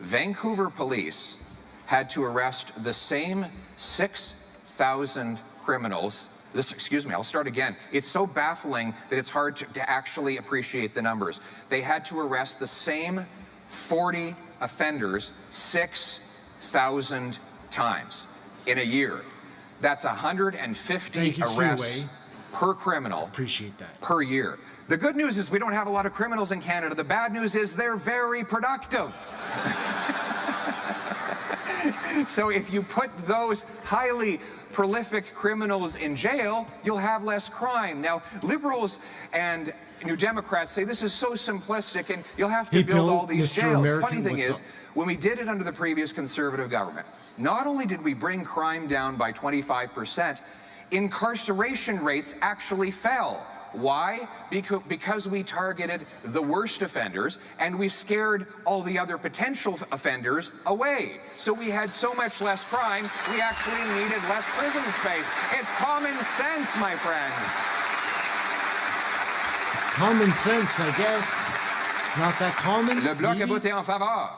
Vancouver police had to arrest the same 6,000 criminals. I'll start again. It's so baffling that it's hard to actually appreciate the numbers. They had to arrest the same 40 offenders 6,000 times in a year. That's 150 arrests per criminal per year. The good news is we don't have a lot of criminals in Canada. The bad news is they're very productive. So if you put those highly prolific criminals in jail, you'll have less crime. Now, Liberals and New Democrats say this is so simplistic and you'll have to build all these jails. Funny thing is, when we did it under the previous Conservative government, not only did we bring crime down by 25%, incarceration rates actually fell. Why? Because we targeted the worst offenders and we scared all the other potential offenders away. So we had so much less crime, we actually needed less prison space. It's common sense, my friends. common sense, I guess. It's not that common. Le Bloc a voté en faveur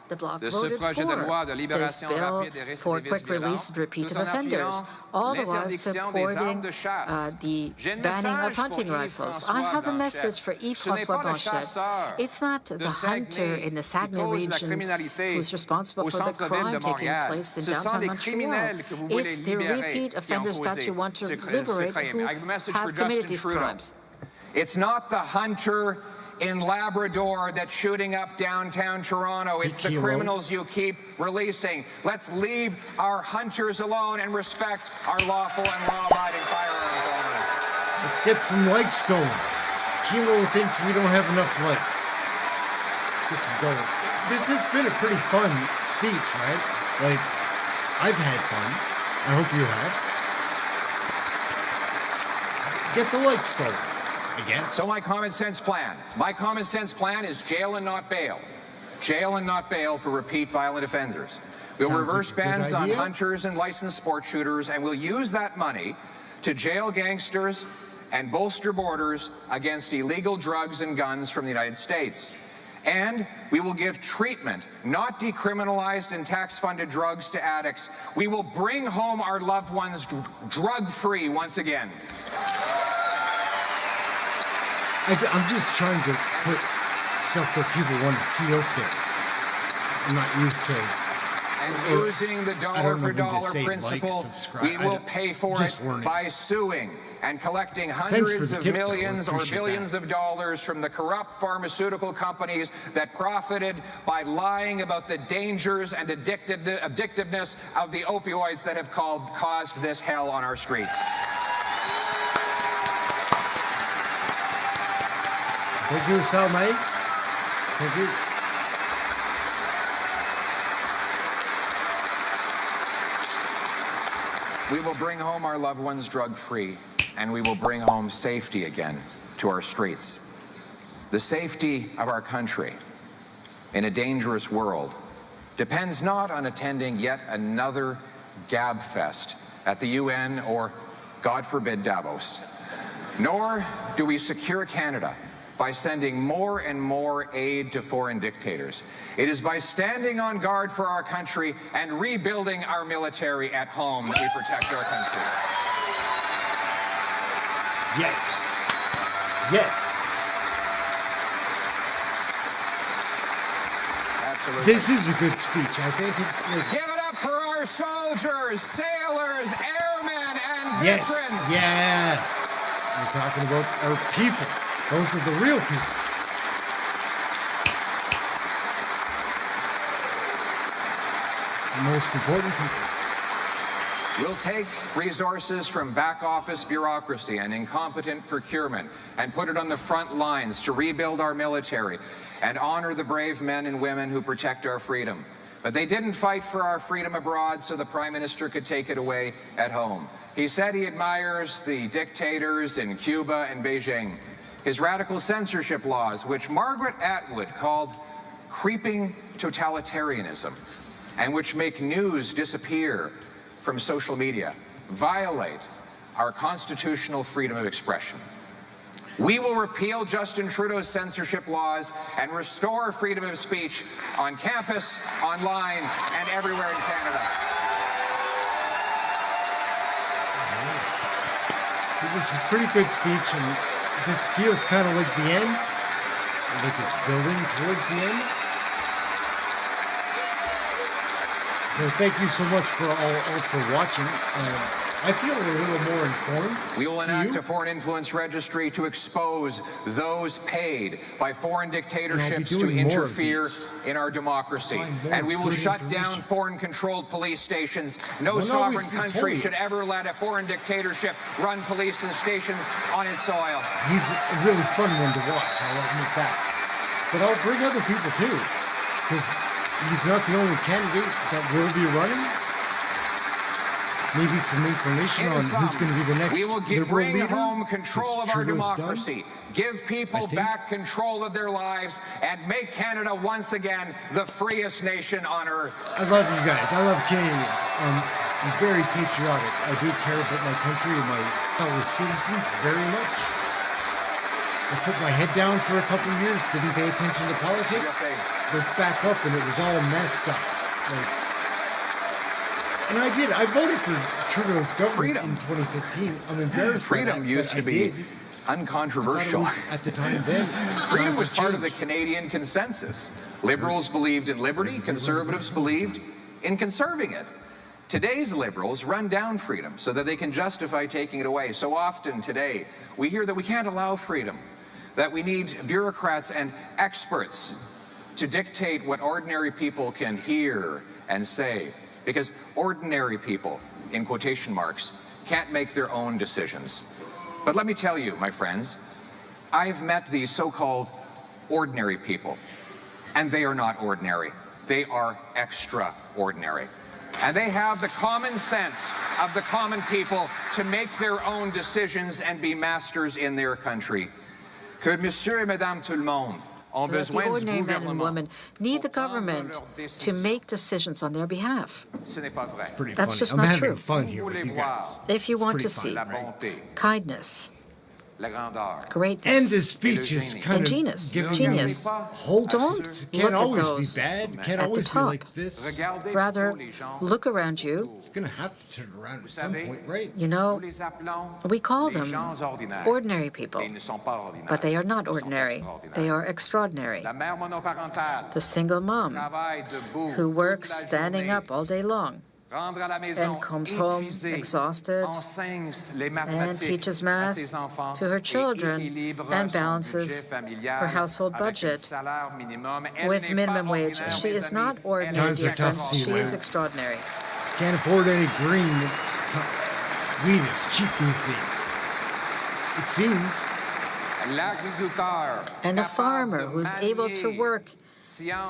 The Bloc de ce voted projet de loi de for this libération bill rapide des for récidivistes quick release violents, and repeat tout of en offenders, appuyant all the while l'interdiction des armes supporting de chasse. the J'ai un banning of message pour hunting Yves rifles. François I have a Blanchet. message for Yves Ce n'est François pas le Blanchet. chasseur It's not de the hunter Saguenay in the qui Saguenay cause la region criminalité who's responsible au for the centre-ville crime de taking Montréal. place in Ce sont downtown des Montreal. criminels que vous voulez It's the libérer repeat qui ont offenders that you want to causé liberate ce crime. who I have a message for have committed Justin these Trudeau. crimes. It's not the hunter in Labrador that's shooting up downtown Toronto. It's the criminals you keep releasing. Let's leave our hunters alone and respect our lawful and law-abiding firearms owners. Let's get some likes going. Kilo thinks we don't have enough likes. Let's get them going. This has been a pretty fun speech, right? Like, I've had fun. I hope you have. Get the likes going, I guess. So my common sense plan. My common sense plan is jail and not bail. Jail and not bail for repeat violent offenders. We'll reverse bans on hunters and licensed sport shooters, and we'll use that money to jail gangsters and bolster borders against illegal drugs and guns from the United States. And we will give treatment, not decriminalized and tax-funded drugs to addicts. We will bring home our loved ones drug-free once again. I'm just trying to put stuff that people want to see out there. I'm not used to. And using the dollar-for-dollar principle, we will pay for it by suing and collecting hundreds of millions or billions of dollars from the corrupt pharmaceutical companies that profited by lying about the dangers and addictiveness of the opioids that have caused this hell on our streets. Thank you, Salmai. Thank you. We will bring home our loved ones drug-free, and we will bring home safety again to our streets. The safety of our country in a dangerous world depends not on attending yet another gab fest at the UN or, God forbid, Davos. Nor do we secure Canada by sending more and more aid to foreign dictators. It is by standing on guard for our country and rebuilding our military at home that we protect our country. Yes. Yes. Absolutely. This is a good speech. I think Give it up for our soldiers, sailors, airmen, and yes. veterans. Yeah. We're talking about our people. Those are the real people. The most important people. We'll take resources from back office bureaucracy and incompetent procurement and put it on the front lines to rebuild our military and honor the brave men and women who protect our freedom. But they didn't fight for our freedom abroad so the Prime Minister could take it away at home. He said he admires the dictators in Cuba and Beijing. His radical censorship laws, which Margaret Atwood called creeping totalitarianism, and which make news disappear from social media, violate our constitutional freedom of expression. We will repeal Justin Trudeau's censorship laws and restore freedom of speech on campus, online, and everywhere in Canada. This is a pretty good speech, and this feels kind of like the end, like it's building towards the end. So thank you so much for all for watching. I feel a little more informed. We will enact a foreign influence registry to expose those paid by foreign dictatorships to interfere in our democracy. And we will shut down foreign-controlled police stations. No sovereign country should ever let a foreign dictatorship run police stations on its soil. He's a really fun one to watch, I'll admit that. But I'll bring other people too, because he's not the only candidate that will be running. Maybe some information on who's going to be the next liberal leader. We will bring home control of our democracy, give people back control of their lives, and make Canada once again the freest nation on earth. I love you guys. I love Canadians. I'm very patriotic. I do care about my country and my fellow citizens very much. I put my head down for a couple of years, didn't pay attention to politics, looked back up and it was all messed up. And I did. I voted for Trudeau's government in 2015. I'm embarrassed. Freedom used to be uncontroversial. At the time then. Freedom was part of the Canadian consensus. Liberals believed in liberty, conservatives believed in conserving it. Today's liberals run down freedom so that they can justify taking it away. So often today, we hear that we can't allow freedom, that we need bureaucrats and experts to dictate what ordinary people can hear and say, because ordinary people, in quotation marks, can't make their own decisions. But let me tell you, my friends, I've met these so-called ordinary people, and they are not ordinary. They are extraordinary. And they have the common sense of the common people to make their own decisions and be masters in their country. Que monsieur et madame tout le monde ont besoin du ordinary men and gouvernement. women need the government to make decisions on their behalf. Ce n'est pas vrai. That's just I'm not having true. fun here with you guys. If you want to pretty see fun, right? kindness, La grandeur. greatness, And this speech is kind of genius, giving genius. me hope. Don't Can't look at always those be bad. Can't at always the be top. like this. Rather, look around you. It's going to have to turn around at some point, right? You know, we call them ordinary people, but they are not ordinary. They are extraordinary. The single mom who works standing up all day long and comes home exhausted and teaches math to her children and balances her household budget with minimum wage. She is not ordinary, Times dear are tough, friends. She Seaway. is extraordinary. Can't afford any green. It's tough. Wheat is cheap these days. It seems. And the farmer who's able to work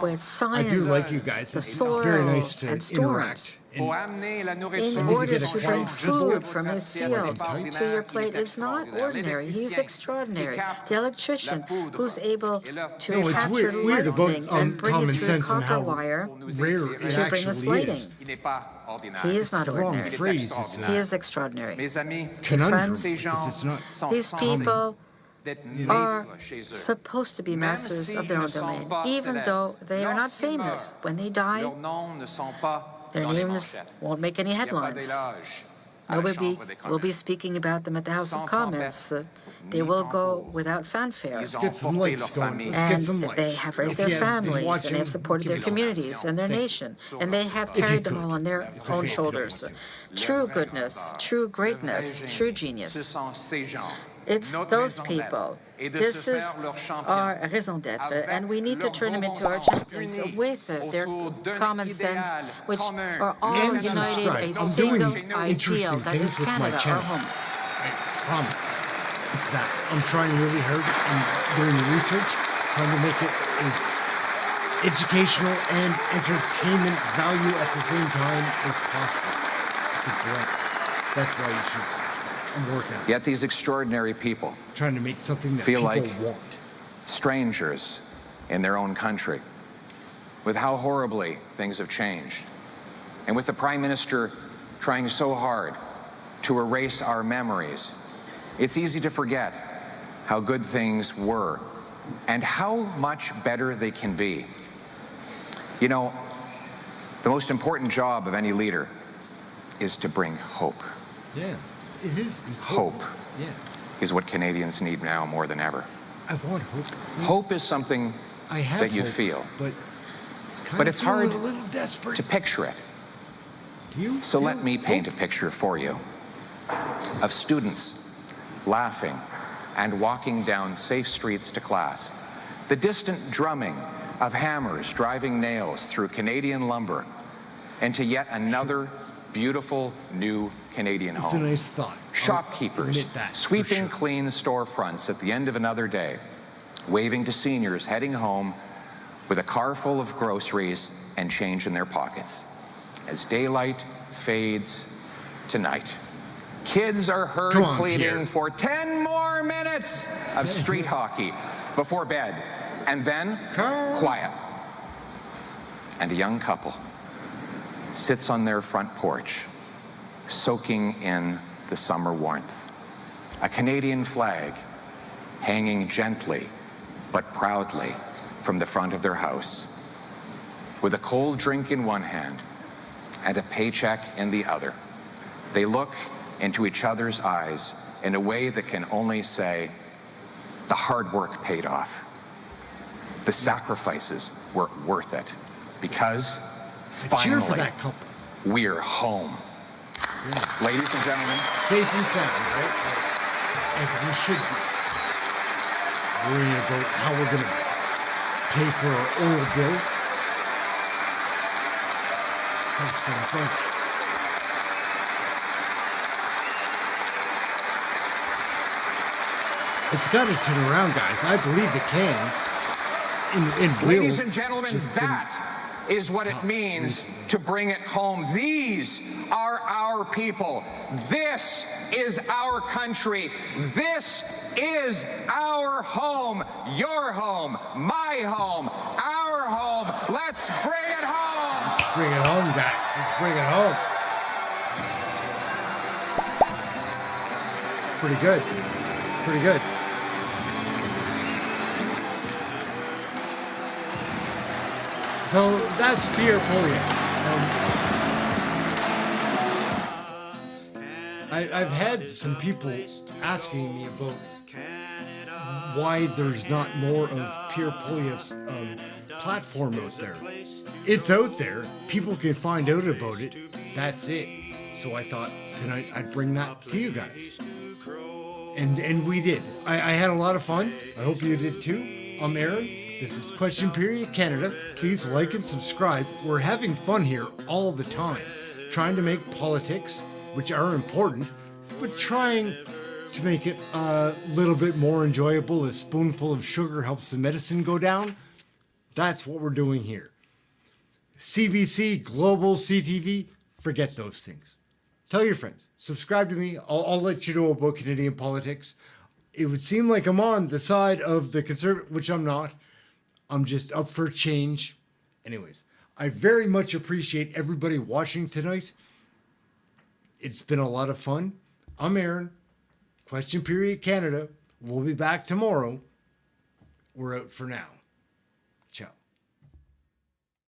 with I science, do like you guys. the It's soil, very nice to and interact. storms. And In order get a to bring quiet food from his so I field can type. to your plate is not ordinary. He's extraordinary. The electrician who's able to No, it's capture weird about lightning and bring common it through sense and copper how wire rare it to bring us actually lighting. is. He is not The wrong ordinary. phrase. It's He is extraordinary. conundrum friends, because it's not. These people are supposed to be masters of their own domain, even though they are not famous. When they die, their names won't make any headlines. Nobody will be speaking about them at the House of Commons. They will go without fanfare. Let's get some likes going. Let's get some And likes. they have raised their families, and they have supported their communities and their nation, and they have carried them all on their own shoulders. True goodness, true greatness, true genius. It's those people. This is our raison d'etre, and we need to turn them into our champions with their common sense, which are all And united a subscribe. I'm doing single ideal interesting that is things with my Canada, our channel. home. I promise that I'm trying really hard and doing the research, trying to make it as educational and entertainment value at the same time as possible. It's a blend. That's why you should subscribe. I'm working on it. Yet these extraordinary people Trying to make something that feel people like want. strangers in their own country, with how horribly things have changed, and with the Prime Minister trying so hard to erase our memories. It's easy to forget how good things were and how much better they can be. You know, the most important job of any leader is to bring hope. Yeah, it is Hope Yeah, is what Canadians need now more than ever. I want hope. Hope is something I have that you hope, feel, but it's hard a little desperate. to picture it. Do you? So feel let me paint a hope? picture for you of students laughing and walking down safe streets to class. The distant drumming of hammers driving nails through Canadian lumber into yet another beautiful new Canadian home. It's a nice thought. I'll Shopkeepers admit that, for sweeping sure. clean storefronts at the end of another day, waving to seniors heading home with a car full of groceries and change in their pockets. As daylight fades to night, kids are heard Come on, pleading Pierre. for 10 more minutes of street hockey before bed, and then quiet. And a young couple sits on their front porch, soaking in the summer warmth. A Canadian flag hanging gently but proudly from the front of their house, with a cold drink in one hand and a paycheck in the other. They look into each other's eyes in a way that can only say, the hard work paid off. The sacrifices were worth it, because finally, we're home. Yeah. Ladies and gentlemen. Safe and sound, right? As we should be. Worrying about how we're going to pay for our oil bill. Christ, it's got to turn around, guys. I believe it can. Ladies and gentlemen, that is what it means to bring it home. These are our people. This is our country. This is our home. Your home, my home, our home. Let's bring it home. Let's bring it home, guys. Let's bring it home. It's pretty good. It's pretty good. So that's Pierre Poilievre. I've had some people asking me about why there's not more of Pierre Poilievre's platform out there. It's out there. People can find out about it. That's it. So I thought tonight I'd bring that to you guys. And we did. I had a lot of fun. I hope you did too. I'm Ehren. This is Question Period Canada. Please like and subscribe. We're having fun here all the time, trying to make politics, which are important, but trying to make it a little bit more enjoyable. A spoonful of sugar helps the medicine go down. That's what we're doing here. CBC, Global, CTV, forget those things. Tell your friends. Subscribe to me. I'll let you know about Canadian politics. It would seem like I'm on the side of the conservative, which I'm not. I'm just up for change. Anyways, I very much appreciate everybody watching tonight. It's been a lot of fun. I'm Ehren. Question Period Canada. We'll be back tomorrow. We're out for now.